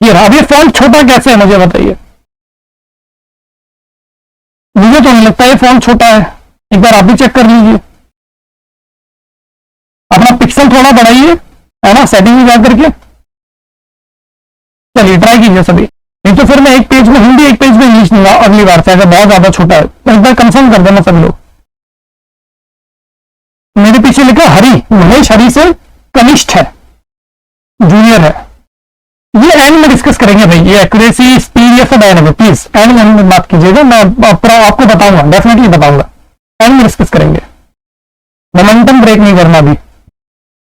ये रहा। अब ये फॉन्ट छोटा कैसे है मुझे बताइए, मुझे तो नहीं लगता ये फॉन्ट छोटा है, एक बार आप भी चेक कर लीजिए। अपना पिक्सल थोड़ा बढ़ाइए, है ना, सेटिंग में जाकर के। चलिए ट्राई कीजिए सभी, नहीं तो फिर मैं एक पेज में हिंदी एक पेज में इंग्लिश दूंगा अगली बार से, अगर बहुत ज्यादा छोटा है तो एक बार कंफर्म कर देना सभी लोग। मेरे पीछे लिखा हरी, महेश हरी से कनिष्ठ है, जूनियर है। ये एंड में डिस्कस करेंगे भाई, ये एक्यूरेसी स्पीड ये सब आएगा, प्लीज एंड में बात कीजिएगा, मैं आपको बताऊंगा, डेफिनेटली बताऊंगा, एंड में डिस्कस करेंगे। मोमेंटम ब्रेक नहीं करना अभी।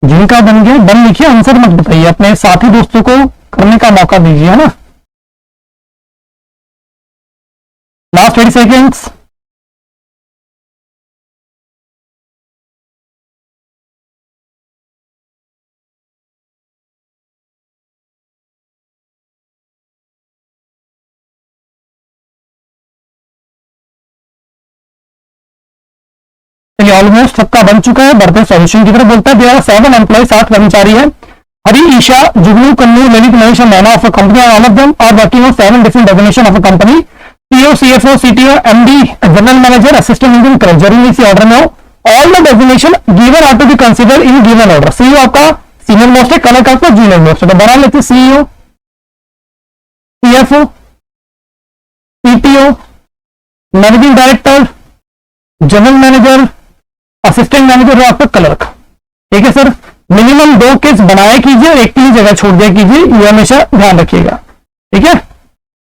जिनका बन गया बन लिखिए, आंसर मत बताइए, अपने साथी दोस्तों को करने का मौका दीजिए, है ना। Last 20 seconds. ऑलमोस्ट सबका बन चुका है, बढ़ते सॉल्यूशन की तरफ। बोलता है देयर आर 7 एम्प्लॉय, 7 कर्मचारी है। हरी, ईशा, जुगनू, कन्नू, ललित, महेश और Naina of a company, all of them are working on 7 different definition of a company. CEO, CFO, CTO, MD, general manager, assistant engineer, correct, जरूरी इसी ऑर्डर में हो। All the definition given are to be consider in given order. CEO आपका senior most है, clerk आपका junior most है, तो बना लेते CEO, CFO, CTO, managing director, general manager, assistant manager और आपका क्लर्क। ठीक है सर, मिनिमम 2 केस बनाया कीजिए, एक की जगह छोड़ दिया कीजिए, ये हमेशा ध्यान रखिएगा। ठीक है,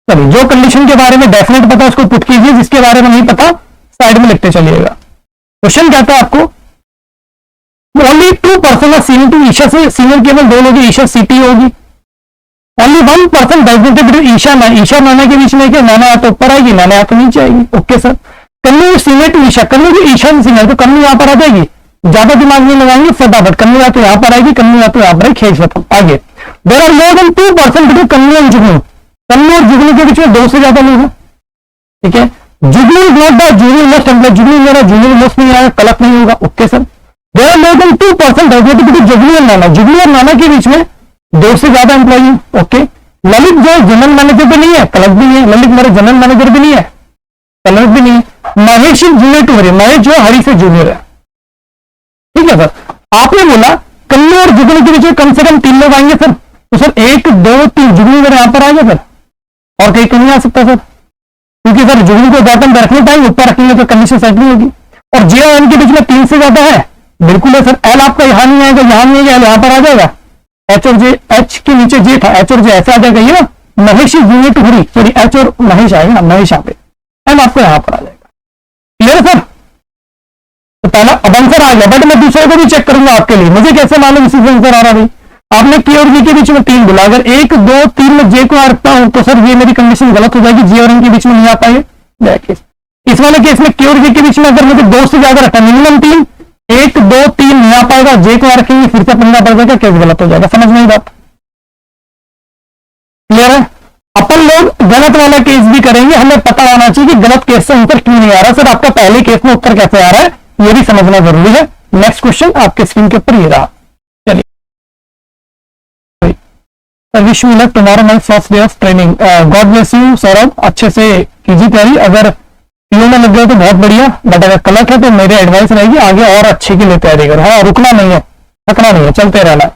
चलिए जो कंडीशन के बारे में डेफिनेट पता उसको पुट कीजिए, जिसके बारे में नहीं पता साइड में लिखते चलिएगा। क्वेश्चन क्या था आपको, only 2 person of senior to Isha, से सीनियर केवल 2 लोग, ईशा सीटी होगी। Only 1 person designated between Isha Isha Nana के बीच में, क्या नाना या तो ऊपर आएगी, नाना या तो नीचे आएगी। Okay sir, Kannu senior to Isha, Kannu की ईशा सीनियर, तो कन्नू यहां पर आ जाएगी, ज्यादा दिमाग नहीं लगाएंगे, फटाफट कन्नू या तो यहां पर आएगी, कन्नू या तो यहां पर खेल खत्म। आगे, there are more than 2 person between Kannu and Jugnu, Kannu और जुगनू के बीच में 2 से ज्यादा लोग हैं। ठीक है, Jugnu is not the junior most employee, Jugnu मेरा जूनियर मोस्ट नहीं आएगा, कलक नहीं होगा। Okay sir, there are more than 2 person designated between Jugnu and Nana, Jugnu और नाना के बीच में 2 से ज्यादा एम्प्लॉय। ओके, ललित जो जनरल मैनेजर भी नहीं है, कलक भी नहीं है, ललित मेरा जनरल मैनेजर भी नहीं है, कलक भी नहीं है। महेश जूनियर टू हरी, महेश जो हरी से जूनियर है। ठीक है सर, आपने बोला कन्नू और जुगनू के बीच में कम से कम 3 लोग आएंगे सर, तो सर 1 2 3 जुगनू मेरे यहां पर आ गया सर, और कहीं तो नहीं आ सकता सर, क्योंकि सर जुगनू को बॉटम पर रखने टाइम ऊपर रखेंगे तो कंडीशन सेट नहीं होगी। और जे और एन के बीच में 3 से ज्यादा है, बिल्कुल है सर। एल आपका यहां नहीं आएगा, यहां नहीं आएगा, एल यहां पर आ जाएगा। एच और जे, एच के नीचे जे था, एच और जे ऐसे आ जाएगा, ये ना Mahesh junior to Hari, sorry H और महेश आएगा ना, महेश यहाँ पे, एम आपको यहां पर आ जाएगा। क्लियर सर, तो पहला अब आंसर आ गया, बट मैं दूसरे को भी चेक करूंगा आपके लिए, मुझे कैसे मालूम इसी से आंसर आ रहा भाई। आपने के और जे के बीच में 3 बोला, अगर 1 2 3 में जे को रखता हूं तो सर ये मेरी कंडीशन गलत हो जाएगी, जे और एन के बीच में नहीं आ पाएंगे। इस वाले केस में के और जे के बीच में अगर मुझे 2 से ज्यादा रखा, मिनिमम 3, 1 2 3 नहीं आ पाएगा, जे को रखेंगे फिर से पंगा पड़ जाएगा, केस गलत हो जाएगा। समझ नहीं बात, क्लियर है। अपन लोग गलत वाला केस भी करेंगे, हमें पता होना चाहिए कि गलत केस से आंसर क्यों नहीं आ रहा। सर आपका पहले केस में उत्तर कैसे आ रहा है ये भी समझना जरूरी है। नेक्स्ट क्वेश्चन आपके स्क्रीन के ऊपर ये रहा। चलिए, wish you luck tomorrow my first day of training. God bless you Saurabh, अच्छे से कीजिए तैयारी। अगर पीओ में लग गए तो बहुत बढ़िया, बट अगर कलक है तो मेरी एडवाइस रहेगी आगे और अच्छे के लिए तैयारी करो। हाँ, रुकना नहीं है, थकना नहीं है, चलते रहना।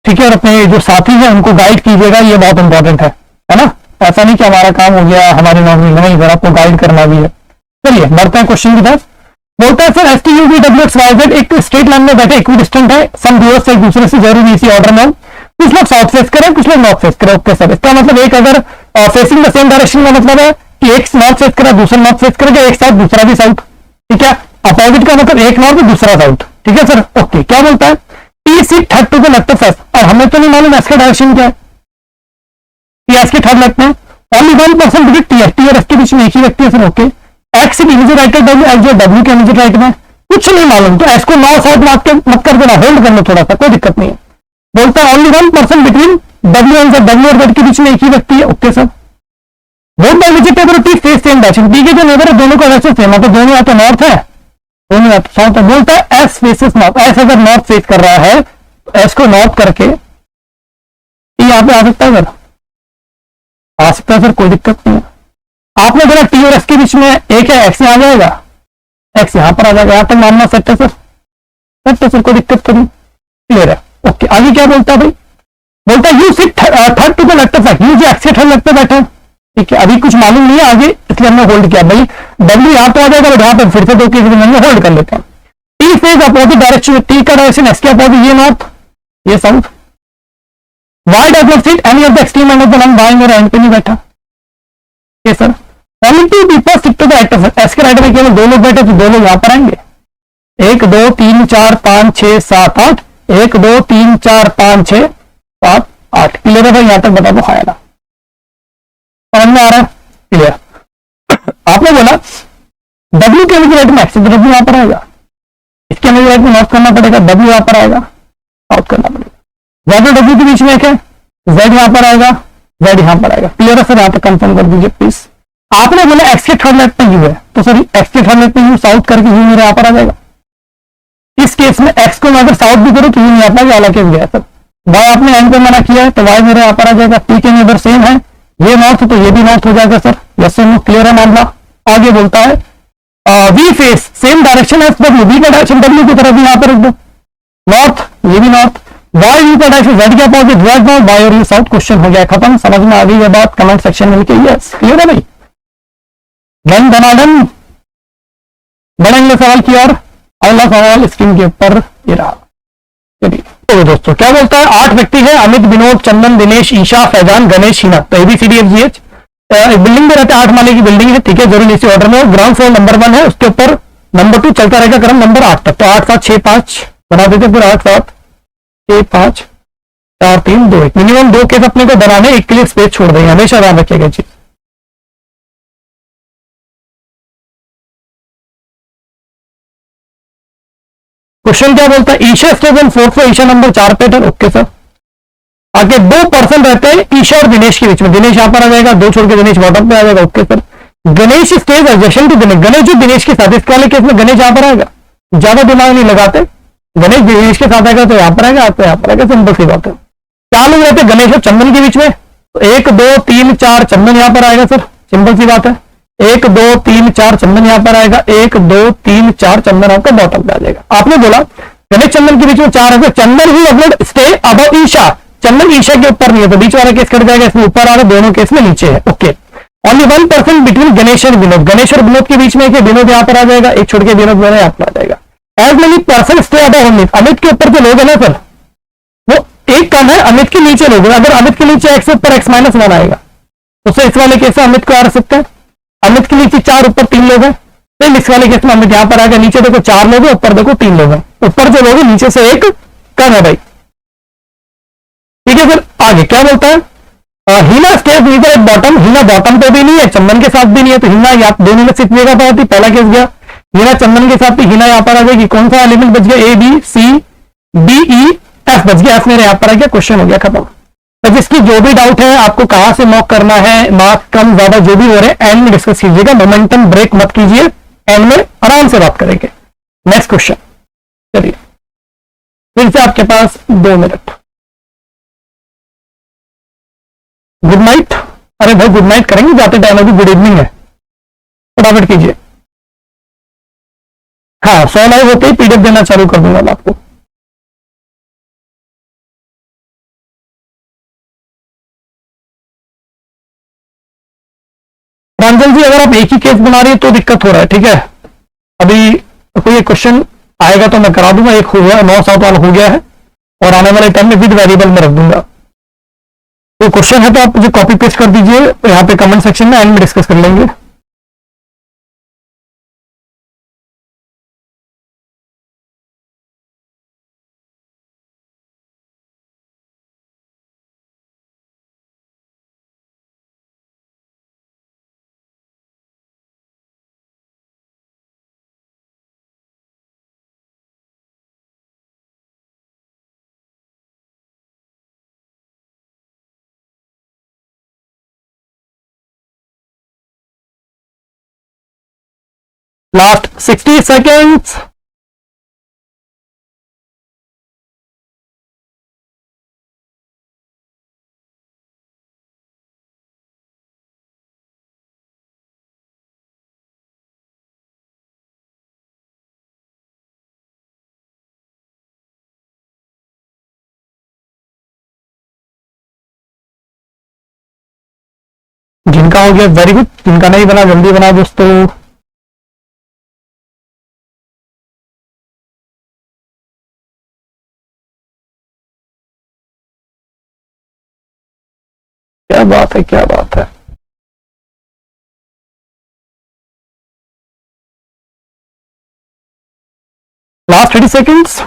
ठीक है, और अपने जो साथी हैं उनको गाइड कीजिएगा, ये बहुत इंपॉर्टेंट है ना। ऐसा नहीं कि हमारा काम हो गया, हमारी नौकरी नहीं, सर आपको गाइड करना भी है। चलिए बढ़ते हैं क्वेश्चन की तरफ। बोलता है सर STUVWXYZ एक स्ट्रेट लाइन में बैठे इक्वी डिस्टेंट है, सम व्यूअर्स एक दूसरे से जरूरी इसी ऑर्डर में, कुछ लोग साउथ फेस करें कुछ लोग नॉर्थ फेस करें। ओके सर, इसका मतलब एक अगर फेसिंग द सेम डायरेक्शन का मतलब है कि एक नॉर्थ फेस करा दूसरा नॉर्थ फेस करेगा, एक साउथ दूसरा भी साउथ। ठीक है, अपोजिट का मतलब एक नॉर्थ दूसरा साउथ। ठीक है सर, ओके। क्या बोलता है T seat third to the left of S, और हमें तो नहीं मालूम एस का डायरेक्शन क्या है, एस के थर्ड लेफ्ट में ओनली 1% बिटवीन टी और एस के बीच में एक ही व्यक्ति है sir. Okay, x imagine right W, x जो डब्ल्यू के इमेजिन राइट में, कुछ नहीं मालूम तो एस को नॉर्थ साउथ मत कर देना, होल्ड कर लो थोड़ा सा, कोई दिक्कत नहीं है। बोलता है only 1% between W and W और जेड के बीच में एक ही व्यक्ति है। Okay sir, both by visibility face same direction, D के जो नेबर है दोनों का डायरेक्शन सेम है, तो दोनों या तो नॉर्थ है दोनों या तो साउथ है। बोलता है एस फेसेस नॉर्थ, एस अगर नॉर्थ फेस कर रहा है एस को नॉर्थ करके यहाँ पे आ सकता है सर, आ सकता है सर, कोई दिक्कत नहीं है। आपने बोला टी और एस के बीच में एक है, एक्स यहाँ आ जाएगा, एक्स यहाँ पर आ जाएगा, यहाँ तक मानना सेट है सर, सेट है सर, कोई दिक्कत तो नहीं, क्लियर है। ओके, आगे क्या बोलता है भाई, बोलता है U sit third to the left fact, U जो एक्स के थर्ड लेफ्ट पे बैठे, ठीक है, अभी कुछ मालूम नहीं है आगे, इसलिए हमने होल्ड किया भाई। डब्ल्यू यहाँ पे आ जाएगा, बट यहाँ पे फिर से दो केस हमने होल्ड कर लेते हैं। T faces opposite direction, T का डायरेक्शन एस के अपोजिट, ये नॉर्थ ये south. Y does not sit any of the extreme end of the line, बाएं मेरे एंड पे नहीं बैठा, ये sir. Only two people sit to the right of S के राइट में केवल दो लोग बैठे, तो दो लोग यहाँ पर आएंगे, 1 2 3 4 5 6 7 8, 1 2 3 4 5 6 7 8, क्लियर है भाई, यहाँ तक बता दो, हाँ ना, समझ में आ रहा है, क्लियर। आपने बोला डब्ल्यू के राइट में एक्स, डब्ल्यू यहाँ पर आएगा, इसके राइट में नॉर्थ करना पड़ेगा, डब्ल्यू यहाँ पर आएगा, नॉर्थ करना पड़ेगा। जेड और डब्ल्यू के बीच में एक है, जेड यहाँ पर आएगा, जेड यहाँ पर आएगा, क्लियर है सर, यहाँ पर कंफर्म कर दीजिए प्लीज। आपने बोला एक्स के थर्ड लेफ्ट में यू है, तो सर एक्स के थर्ड लेफ्ट में यू साउथ करके यू मेरे यहाँ पर आ जाएगा। इस केस में एक्स को मैं अगर साउथ भी करूँ तो यू यहाँ पर वाला केस गया सर। वाई आपने एंड पे मना किया है, तो वाई मेरे यहाँ पर आ जाएगा, पी के नेबर सेम है, ये नॉर्थ तो ये भी नॉर्थ हो जाएगा sir, yes sir no, clear है मामला। आगे बोलता है V face same direction S W, B का डायरेक्शन डब्ल्यू की तरफ यहाँ पर रख दो, नॉर्थ ये भी नॉर्थ, वाई यू का डायरेक्शन जेड के अपोजिट जेड नॉर्थ, वाई और यू साउथ, क्वेश्चन हो गया खत्म। समझ में आ गई ये बात, कमेंट सेक्शन में लिखिए यस, क्लियर है भाई, डन धनाडन। बढ़ेंगे सवाल की ओर, अगला सवाल स्क्रीन के ऊपर ये रहा, चलिए। तो दोस्तों क्या बोलता है, 8 व्यक्ति है, अमित विनोद चंदन दिनेश ईशा फैजान गणेश हिना, तो ABCDFGH एक बिल्डिंग में रहते हैं, 8 माले की बिल्डिंग है, ठीक है, जरूर इसी ऑर्डर में, ग्राउंड फ्लोर नंबर 1 है, उसके ऊपर नंबर 2 चलता रहेगा क्रम नंबर 8 तक, तो 8 7 6 5 बना देते, फिर 8 7 6 5 4 3 2 1, मिनिमम 2 केस अपने को बनाने, एक के लिए स्पेस छोड़ देंगे, हमेशा ध्यान रखिएगा चीज। क्वेश्चन क्या बोलता है, Isha stage on 4th floor, Isha number 4 पे, ओके सर। आगे 2 पर्सन रहते हैं ईशा और दिनेश के बीच में, दिनेश यहाँ पर आ जाएगा, 2 छोड़ के दिनेश बॉटम पे आ जाएगा, okay sir. Ganesh stage adjacent to Dinesh, Ganesh जो दिनेश के साथ, इस वाले केस में गणेश यहाँ पर आएगा, ज्यादा दिमाग नहीं लगाते, गणेश दिनेश के साथ आएगा तो यहाँ पर आएगा, तो यहाँ पर आएगा, सिंपल सी बात है। 4 लोग रहते हैं गणेश और चंदन के बीच में, तो 1 2 3 4 चंदन यहाँ पर आएगा सर, सिंपल सी बात है, 1 2 3 4 चंदन यहाँ पर आएगा, 1 2 3 4 चंदन आपका बॉटम पे आ जाएगा। आपने बोला गणेश चंदन के बीच में 4 है, चंदन ही अपलोड स्टे अबव ईशा, चंदन ईशा के ऊपर नहीं है, तो बीच वाला केस कट जाएगा, इसमें ऊपर आ रहा है, दोनों केस में नीचे है, okay. Only 1 person between Ganesh और विनोद, गणेश और विनोद के बीच में एक विनोद यहाँ पर आ जाएगा, एक छोड़ के विनोद यहाँ पर आ जाएगा। As many person stay above Amit, Amit के ऊपर जो लोग है ना सर, वो एक कम है, अमित के नीचे लोग हैं, अगर अमित के नीचे एक्स ऊपर एक्स -1 आएगा, तो इस वाले केस में अमित को आ सकते हैं, अमित के नीचे 4 ऊपर 3 लोग हैं, फिर इस वाले केस में अमित यहाँ पर आएगा, नीचे देखो 4 लोग हैं, ऊपर देखो 3 लोग हैं, ऊपर जो लोग हैं नीचे से एक कम है भाई, ठीक है सर। आगे क्या बोलता है, हीना स्टेज नीचे एट बॉटम, हीना बॉटम पे भी नहीं है, चंदन के साथ भी नहीं है, तो हीना यहाँ दोनों में सिर्फ जगह पर आती, पहला केस गया, हीना चंदन के साथ, हीना यहाँ पर आ जाएगी, कौन सा एलिमेंट बच गया, A B C D E F बच गया, F मेरे यहाँ पर आ गया, क्वेश्चन हो गया खत्म। तो जिसकी जो भी डाउट है, आपको कहां से मॉक करना है, मार्क्स कम ज्यादा जो भी हो रहे हैं, एंड में डिस्कस कीजिएगा, मोमेंटम ब्रेक मत कीजिए, एंड में आराम से बात करेंगे। नेक्स्ट क्वेश्चन, चलिए फिर से आपके पास 2 मिनट। गुड नाइट, अरे भाई गुड नाइट करेंगे, जाते टाइम अभी गुड इवनिंग है, फटाफट कीजिए। हाँ 100 लाइव होते ही PDF देना चालू कर दूंगा मैं आपको। प्रांजल जी अगर आप एक ही केस बना रही है तो दिक्कत हो रहा है, ठीक है, अभी कोई एक क्वेश्चन आएगा तो मैं करा दूंगा, एक हो गया 9-7 वाला हो गया है, और आने वाले टाइम में विद वेरिएबल में रख दूंगा। तो क्वेश्चन है तो आप मुझे कॉपी पेस्ट कर दीजिए यहाँ पे कमेंट सेक्शन में, एंड में डिस्कस कर लेंगे। Last 60 seconds. जिनका हो गया वेरी गुड, जिनका नहीं बना जल्दी बना दोस्तों। क्या बात है, क्या बात है। Last 30 seconds.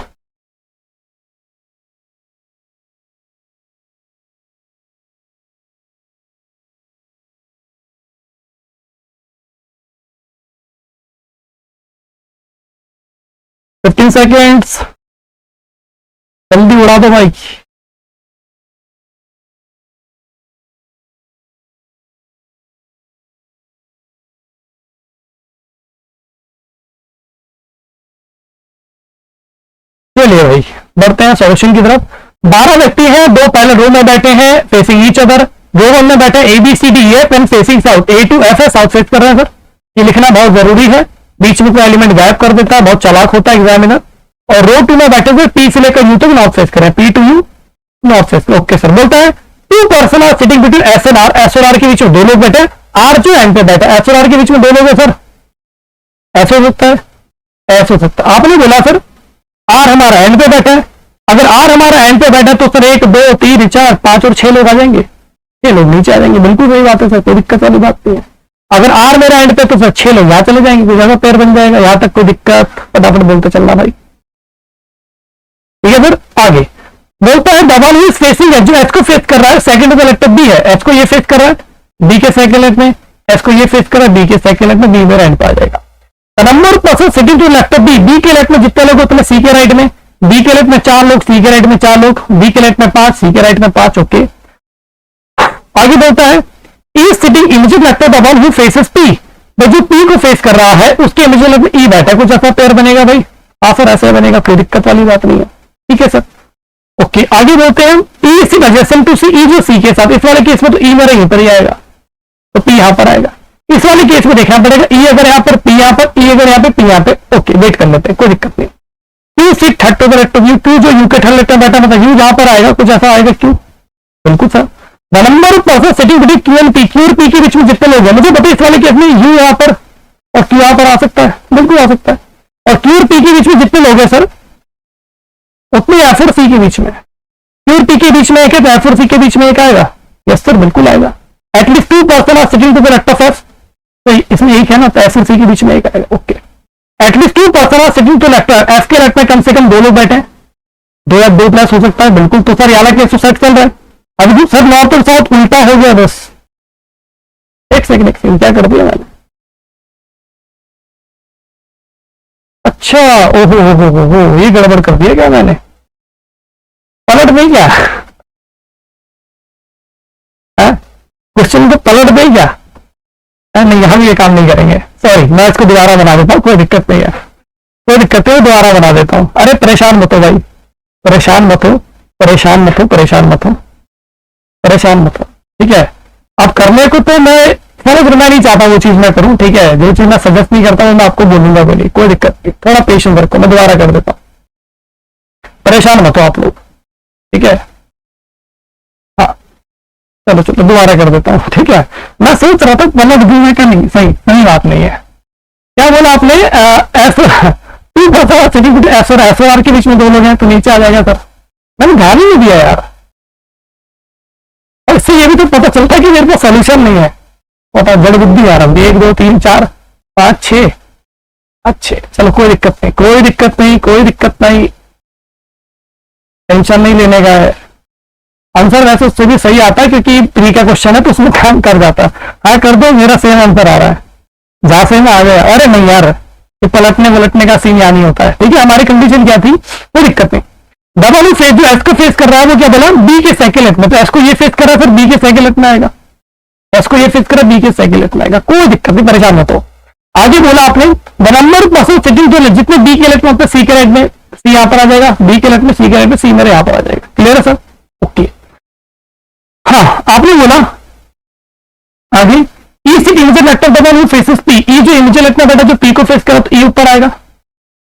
फिफ्टीन सेकेंड्स, जल्दी उड़ा दो भाई। चलिए भाई बढ़ते हैं सॉल्यूशन की तरफ। 12 व्यक्ति हैं, दो पहले रो में बैठे हैं facing each other, row one में बैठे A B C D F and facing south, A to F है साउथ फेस कर रहे हैं सर। ये लिखना बहुत जरूरी है, बीच में कोई एलिमेंट गायब कर देता है, बहुत चालाक होता है एग्जामिनर। और रो टू में बैठे हुए पी से लेकर यू तक नॉर्थ फेस करें, P to U north face. Okay sir. बोलता है two person are sitting between S and R, S और आर के बीच में दो लोग बैठे, आर जो एंड पे बैठा, एस और आर के बीच में दो लोग है सर। ऐसे हो सकता है, ऐसे हो सकता है। आपने बोला सर आर हमारा एंड पे बैठा है, अगर आर हमारा एंड पे बैठा है तो सर 1 2 3 4 5 और 6 लोग आ जाएंगे, 6 लोग नीचे आ जाएंगे। बिल्कुल सही बात है सर, कोई दिक्कत वाली बात नहीं है। अगर आर मेरा एंड पे तो सर 6 लोग यहाँ चले जाएंगे, कोई ज्यादा पेयर बन जाएगा। यहां तक कोई दिक्कत, फटाफट बोलते चलना भाई। ठीक है सर। आगे बोलता है डबल इज फेसिंग एच, जो एच को फेस कर रहा है सेकंड पे लेफ्ट बी है, एच को ये फेस कर रहा है बी के सेकंड लेफ्ट में, एच को ये फेस कर रहा है बी के सेकंड लेफ्ट में, बी मेरा एंड पे आ जाएगा। Number person sitting to left B, B के लेफ्ट में जितने लोग उतने सी के राइट में, बी के लेफ्ट में 4 लोग, सी के राइट में 4 लोग, बी के लेफ्ट में 5, सी के राइट में 5। ओके आगे बोलता है E sitting imagine left the one who faces P, जो पी को फेस कर रहा है उसके इमेजिन लेफ्ट में ई बैठा है, कुछ ऐसा पेयर बनेगा भाई। हाँ सर ऐसा बनेगा, कोई दिक्कत वाली बात नहीं है। ठीक है सर। ओके आगे बोलते हैं ई seat adjacent to C, E जो सी के साथ, इस वाले केस में तो ई मेरा यहीं पर ही आएगा, तो पी यहां पर आएगा। इस वाले केस में देखना पड़ेगा ई अगर यहाँ पर पी यहाँ पर, ई अगर यहाँ पे पी यहाँ पे। ओके वेट कर लेते हैं, कोई दिक्कत नहीं। U sit third to the left of U, Q जो यू के थर्ड लेफ्ट में बैठा, मतलब यू जहां पर आएगा कुछ ऐसा आएगा क्यू। बिल्कुल sir. The number of person sitting between Q and P, Q और पी के बीच में जितने लोग हैं, मुझे बताइए इस वाले केस में यू यहाँ पर और क्यू यहाँ पर आ सकता है, बिल्कुल आ सकता है। और क्यू और पी के बीच में जितने लोग हैं सर उतने एफ और सी के बीच में, क्यू और पी के बीच में एक है तो एफ और सी के बीच में एक आएगा। यस सर बिल्कुल आएगा। At least 2 person are sitting to the left of F, तो इसमें एक है ना, तो एफ और सी के बीच में एक आएगा। Okay at least 2 person are sitting to left, F के लेफ्ट में कम से कम 2 लोग बैठे हैं, 2 या 2 प्लस हो सकता है। बिल्कुल। तो सर याला केस सेट चल रहा है। अभी सर नॉर्थ और साउथ उल्टा हो गया बस। एक सेकंड क्या कर दिया मैंने। अच्छा ओहो हो ये गड़बड़ कर दिया क्या मैंने, पलट नहीं क्या क्वेश्चन को पलट दे क्या? नहीं हम ये काम नहीं करेंगे, सॉरी मैं इसको दोबारा बना देता हूँ, कोई दिक्कत नहीं है, कोई दिक्कत नहीं, दोबारा बना देता हूँ। अरे परेशान मत हो भाई, परेशान मत हो, परेशान मत हो, परेशान मत हो, परेशान मत हो। ठीक है अब करने को तो मैं मैं नहीं चाहता वो चीज मैं करूं। ठीक है जो चीज मैं सजेस्ट नहीं करता हूं मैं आपको बोलूंगा, बोलिए कोई दिक्कत नहीं, थोड़ा पेशेंस रखो, मैं दोबारा कर देता हूं, परेशान मत हो आप लोग। ठीक है हाँ चलो चलो दोबारा कर देता हूँ। ठीक है मैं सोच रहा था मतलब दूंगा क्या, नहीं सही सही बात नहीं है। क्या बोला आपने? एस और एस आर के बीच में 2 लोग हैं तो नीचे आ जाएगा सर, मैंने ध्यान ही नहीं दिया यार। और इससे ये भी तो पता चलता है कि मेरे पास सोल्यूशन नहीं है, पता जड़ बुद्धि आ रहा है। 1 2 3 4 5 6 अच्छे, चलो कोई दिक्कत नहीं, कोई दिक्कत नहीं, कोई दिक्कत नहीं, टेंशन नहीं लेने का है। आंसर वैसे उससे भी सही आता है क्योंकि प्री का क्वेश्चन है तो उसमें काम कर जाता है। हाँ कर दो, मेरा सेम आंसर आ रहा है, जहां से मैं आ गया। अरे नहीं यार ये पलटने का सीन यहाँ नहीं होता है। ठीक है हमारी कंडीशन क्या थी, कोई दिक्कत नहीं। डबल यू फेस जो एस को फेस कर रहा है वो क्या बोला, बी के सेकंड लेफ्ट में, तो एस को ये फेस कर रहा है फिर बी के सेकंड लेफ्ट में आएगा, एस को ये फेस कर रहा है बी के सेकंड लेफ्ट में आएगा, कोई दिक्कत नहीं, परेशान मत हो। आगे बोला आपने द नंबर पर्सन सिटिंग जो जितने बी के लेफ्ट में सी के राइट में, सी यहाँ पर आ जाएगा, बी के लेफ्ट में सी के राइट में, सी मेरे यहाँ पर आ जाएगा। क्लियर है सर? ओके हाँ आपने बोला आगे E sit imager vector the one who faces P, E जो इमेजर वेक्टर बेटा जो पी को फेस करा तो ई ऊपर आएगा,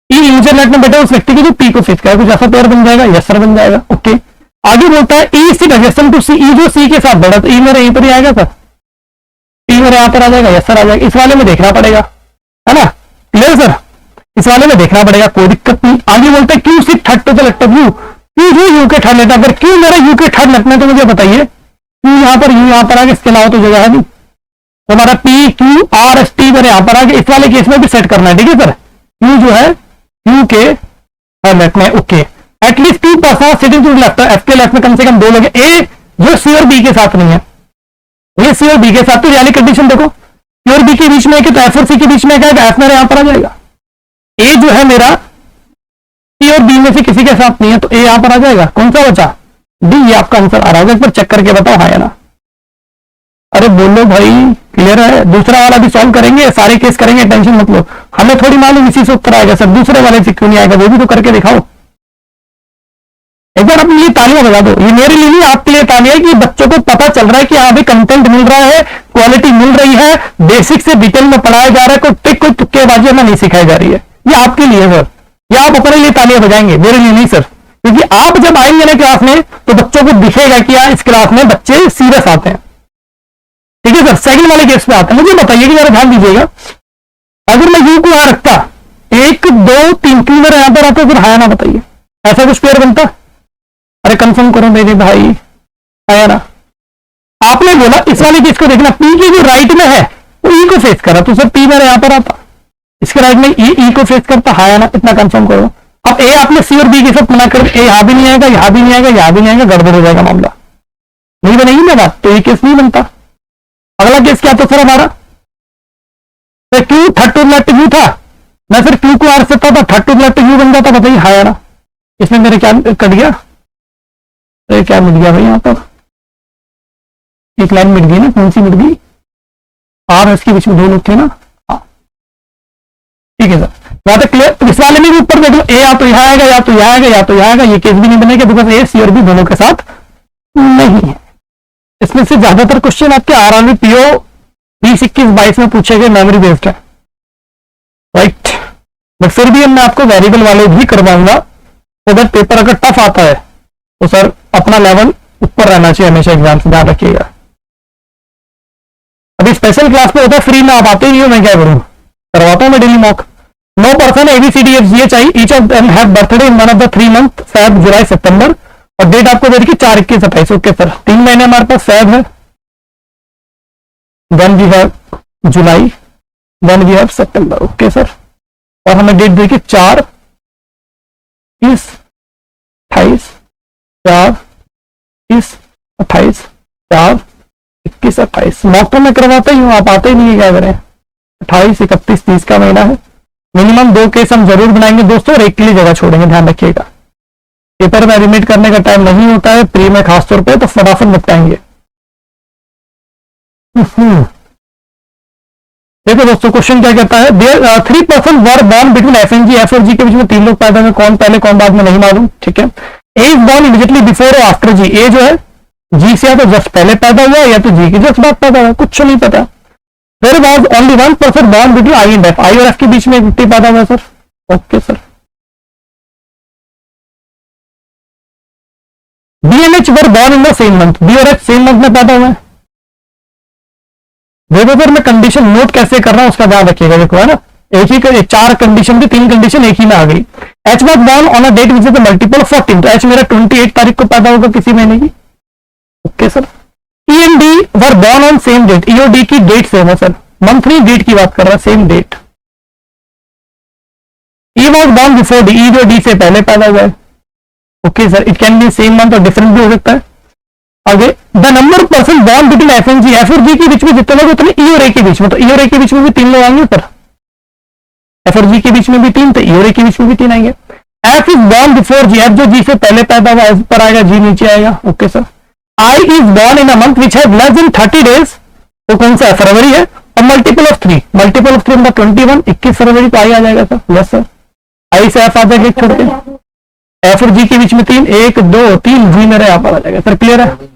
ई इमेजर वेक्टर बेटा उस व्यक्ति को जो पी को फेस करा, कुछ ऐसा पेयर बन जाएगा। यस सर बन जाएगा। ओके आगे बोलता है E seat adjacent to C, E जो सी के साथ बैठा तो ई मेरा यहीं पर ही आएगा सर, मेरे यहाँ पर आ जाएगा, यस सर आ जाएगा। इस वाले में देखना पड़ेगा, है ना, क्लियर सर, इस वाले में देखना पड़ेगा, कोई दिक्कत नहीं। आगे बोलते हैं Q sit third to the left of U, Q U के थर्ड लेफ्ट, अगर क्यू मेरा यू के थर्ड लेफ्ट में तो मुझे बताइए क्यू यहाँ पर, यू यहाँ पर आगे, इसके अलावा तो जगह है नहीं, तो हमारा P Q R S T मेरे यहाँ पर आगे, इस वाले केस में भी सेट करना है, ठीक है सर। क्यू जो है क्यू के लेफ्ट में, okay, at least 2% sitting to left, F के लेफ्ट में कम से कम 2 लोग, ए जो सी और बी के साथ नहीं है, ये सी और बी के साथ, तो रियली कंडीशन देखो, सी और बी के बीच में है तो एफ और सी के बीच में क्या है, एफ मेरे यहाँ पर आ जाएगा। ए जो है मेरा सी और बी में से किसी के साथ नहीं है तो ए यहां पर आ जाएगा, कौन सा बचा, डी, ये आपका आंसर आ रहा होगा, एक बार चेक करके बताओ हाँ या ना। अरे बोलो भाई, क्लियर है। दूसरा वाला भी सॉल्व करेंगे, सारे केस करेंगे, टेंशन मत लो, हमें थोड़ी मालूम इसी से उत्तर आएगा सर, दूसरे वाले से क्यों नहीं आएगा, वो भी तो करके दिखाओ। एक बार अपने लिए तालियां बजा दो, ये मेरे लिए नहीं आपके लिए तालियां कि बच्चों को पता चल रहा है कि हाँ भाई कंटेंट मिल रहा है, क्वालिटी मिल रही है, बेसिक से डिटेल में पढ़ाया जा रहा है, कोई ट्रिक कोई तुक्केबाजी हमें नहीं सिखाई जा रही है, ये आपके लिए सर, ये आप अपने लिए तालियां बजाएंगे, मेरे लिए नहीं सर, क्योंकि आप जब आएंगे ना क्लास में तो बच्चों को दिखेगा कि यार इस क्लास में बच्चे सीरियस आते हैं, ठीक है सर। सेकंड वाले केस पे आते हैं, मुझे बताइए कि जरा ध्यान दीजिएगा, अगर मैं यू को यहां रखता 1 2 3 क्यों मेरा यहां पर आता फिर हाया ना, बताइए ऐसा कुछ पेयर बनता, अरे कंफर्म करो मेरे भाई, आया ना। आपने बोला इस वाले केस को देखना, पी की जो राइट में है वो ई को फेस करा तो सर पी मेरे यहां पर आता, इसके राइट में ई को फेस करता, हाया ना, इतना कंफर्म करो। अब ए आपने सी और बी के साथ मना कर, ए यहां भी नहीं आएगा, यहां भी नहीं आएगा, यहां भी नहीं आएगा, गड़बड़ हो जाएगा मामला, नहीं बनेगी ना बात, तो ये केस नहीं बनता। अगला केस क्या था सर हमारा, तो Q third to left U था, मैं फिर क्यू को आर सकता था, थर्ड टू लेफ्ट यू बन जाता, बताइए हाया ना, इसमें मेरे क्या कट गया, अरे क्या मिट गया भाई, यहाँ पर एक लाइन मिट गई ना, कौन सी मिट गई, आर इसके बीच में 2 लोग थे ना, हाँ ठीक है सर, यहाँ तक क्लियर। तो इस वाले में भी ऊपर देखो, ए या तो यहाँ आएगा, या तो यहाँ आएगा, या तो यहाँ आएगा, ये केस भी नहीं बनेगा बिकॉज ए सी और बी दोनों के साथ नहीं है। इसमें से ज्यादातर क्वेश्चन आपके आरआरबी पीओ 2021-22 में पूछे गए मेमोरी बेस्ड है, राइट, बट फिर भी मैं आपको वेरिएबल वाले भी करवाऊंगा, तो दैट पेपर अगर टफ आता है तो सर अपना लेवल ऊपर रहना चाहिए हमेशा, एग्जाम से ध्यान रखिएगा। अभी स्पेशल क्लास में होता है, फ्री में आप आते ही नहीं हो, मैं क्या करूं, करवाता हूं मैं डेली मॉक। 9 पर्सन ABCDFGH चाहिए, each of them have birthday in one of the 3 month, Feb July September, और डेट आपको दे रखी 4 21 28, ओके सर, 3 महीने हमारे पास फैब है, then we have July, then we have September, okay sir, और हमें डेट देखिए 4 20 28 4 20 28 4 21 28, मॉक तो मैं करवाता ही हूँ, आप आते ही नहीं है, क्या करें, 28 31 30 का महीना है। मिनिमम 2 केस हम जरूर बनाएंगे दोस्तों, और एक के लिए जगह छोड़ेंगे, ध्यान रखिएगा। पेपर में रिमिट करने का टाइम नहीं होता है, प्री में खासतौर पे, तो फटाफट निपटाएंगे। देखो दोस्तों क्वेश्चन क्या कहता है, 3% were born between FNG F और जी के बीच में 3 लोग पैदा हुए, कौन पहले कौन बाद में नहीं मालूम, ठीक है। ए इज बॉर्न इमीडिएटली बिफोर और आफ्टर जी, ए जो है जी से या तो जस्ट पहले पैदा हुआ या तो जी की जस्ट बाद पैदा हुआ, कुछ नहीं पता। There was only 1% born between I and F, I और एफ के बीच में एक व्यक्ति पैदा हुआ sir, okay sir. B and H were born in the same month, B और एच सेम मंथ में पैदा हुआ है। देखो सर मैं कंडीशन नोट कैसे कर रहा हूं उसका ध्यान रखिएगा, देखो है ना, एक ही 4 कंडीशन थी, 3 कंडीशन एक ही में आ गई। H was born on a date which is the multiple 14, तो एच मेरा 28 तारीख को पैदा होगा किसी महीने की, okay sir. E and D were born on same date, E और डी की डेट सेम है सर, मंथ नहीं डेट की बात कर रहा है, same date. E was born before D, E जो डी से पहले पैदा हुआ है, okay sir. It can be same month और डिफरेंट भी हो सकता है। आगे the number person born between F and G, F और जी के बीच में जितने लोग उतने ई और ए के बीच में, तो ई और ए के बीच में भी 3 लोग आएंगे ऊपर, एफ और जी के बीच में भी 3, तो ई और ए के बीच में भी 3 आएंगे। F is born before G, F जो जी से पहले पैदा हुआ एफ पर आएगा, जी नीचे आएगा, okay sir. I is born in a month which have less than 30 days, तो कौन सा फरवरी है, और मल्टीपल ऑफ 3, मल्टीपल ऑफ 3 मतलब 21, 21 फरवरी को आई आ जाएगा सर, यस सर। आई से एफ आ जाएगा एक छोड़ के, एफ और जी के बीच में 3, 1 2 3, जी मेरा यहाँ पर आ जाएगा सर, क्लियर है।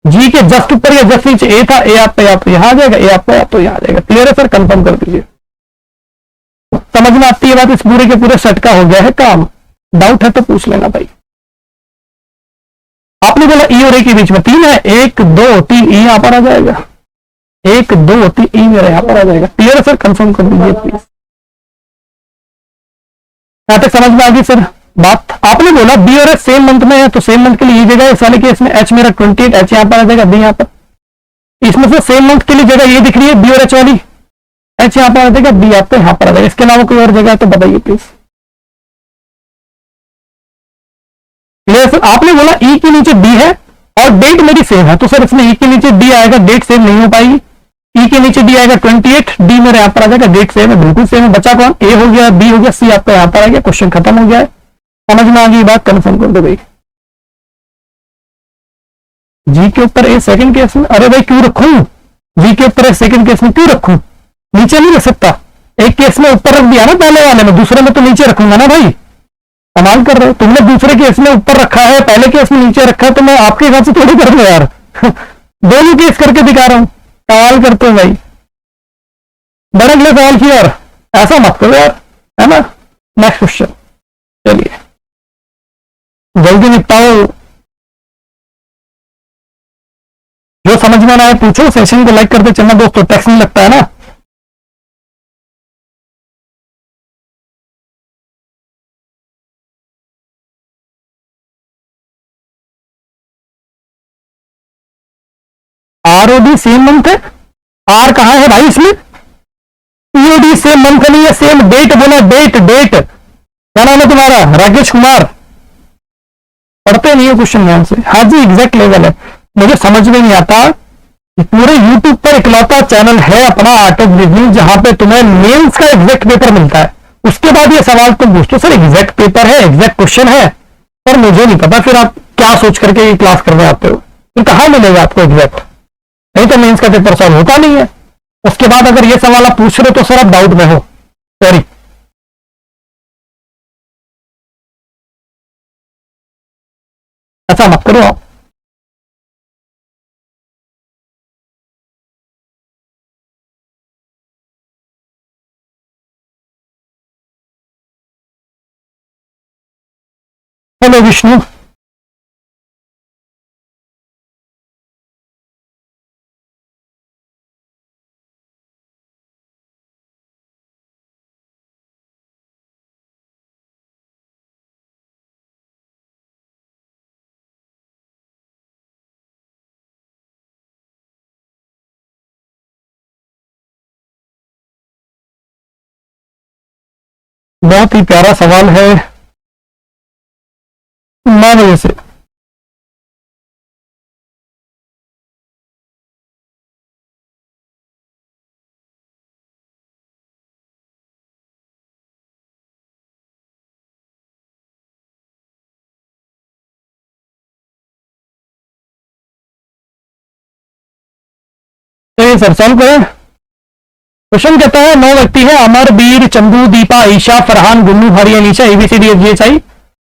जी के जस्ट ऊपर या जस्ट नीचे ए था, ए आपका या तो यहां आ जाएगा, ए आपका या तो यहां आ जाएगा, क्लियर है सर, कंफर्म कर दीजिए। समझ में आती है बात, इस पूरे के पूरे सेट का हो गया है काम, डाउट है तो पूछ लेना भाई। आपने बोला ई और ए के बीच में 3 है, 1 2 3, ई यहां पर आ जाएगा, 1 2 3 ई मेरा यहाँ पर आ जाएगा। क्लियर है सर, कंफर्म कर दीजिए प्लीज। यहाँ तक समझ में आ गई सर बात? आपने बोला बी और एच सेम मंथ में है तो सेम मंथ के लिए ये जगह इस वाले केस में एच मेरा 28, एच यहाँ पर आ जाएगा, बी यहाँ पर। इसमें से सेम मंथ के लिए जगह ये दिख रही है बी और एच वाली, एच यहाँ पर आ जाएगा, बी आपको यहाँ पर आ जाएगा। इसके अलावा कोई और जगह है तो बताइए प्लीज। Clear sir? आपने बोला ई के नीचे डी है और डेट मेरी सेम है, तो सर इसमें ई के नीचे डी आएगा, डेट सेम नहीं हो पाएगी। ई के नीचे डी आएगा 28, डी मेरे यहाँ पर आ जाएगा, डेट सेम है, बिल्कुल सेम है। बचा कौन? ए हो गया, बी हो गया, सी आपका यहाँ पर आ गया। क्वेश्चन खत्म हो गया है। समझ में आ गई बात? कंफर्म कर दो भाई। जी के ऊपर ए सेकंड केस में, अरे भाई क्यों रखूं? जी के ऊपर ए सेकंड केस में क्यों रखूं? नीचे नहीं रख सकता। एक केस में ऊपर रख दिया ना पहले वाले में, दूसरे में तो नीचे रखूंगा ना भाई। कमाल कर रहे हो तुमने, दूसरे केस में ऊपर रखा है, पहले केस में नीचे रखा है, तो मैं आपके हिसाब से थोड़ी कर रहा यार। दोनों केस करके दिखा रहा हूं। सवाल करते हो भाई, बड़े अगले सवाल की यार, ऐसा मत करो यार, है ना। नेक्स्ट क्वेश्चन, चलिए जल्दी निपटाओ। जो समझ में ना आए पूछो। सेशन को लाइक करते चलना दोस्तों, टैक्स नहीं लगता है ना। आरओडी सेम मंथ है, आर कहां है भाई इसमें? पीओडी सेम मंथ नहीं है, सेम डेट बोला, डेट डेट। क्या नाम है तुम्हारा? राकेश कुमार। पढ़ते नहीं है क्वेश्चन ध्यान से। हाँ जी एग्जैक्ट लेवल है। मुझे समझ में नहीं आता, पूरे यूट्यूब पर इकलौता चैनल है अपना आर्ट ऑफ रीजनिंग जहां पे तुम्हें मेंस का एग्जैक्ट पेपर मिलता है, उसके बाद ये सवाल तुम पूछते हो सर एग्जैक्ट पेपर है, एग्जैक्ट क्वेश्चन है। पर मुझे नहीं पता फिर आप क्या सोच करके ये क्लास करने आते हो, तो कहां मिलेगा आपको एग्जैक्ट? नहीं तो मेंस का पेपर सॉल्व होता नहीं है। उसके बाद अगर ये सवाल आप पूछ रहे हो तो सर आप डाउट में हो, सॉरी। ऐसा मत करो आप। हेलो विष्णु, बहुत ही प्यारा सवाल है 9 बजे से। चलिए सर सॉल्व करें। क्वेश्चन कहता है 9 व्यक्ति है, Amar, Bir, Chandu, Deepa, Isha, Farhan, Gunnu, Hari, Anisha, A B C D F G H I.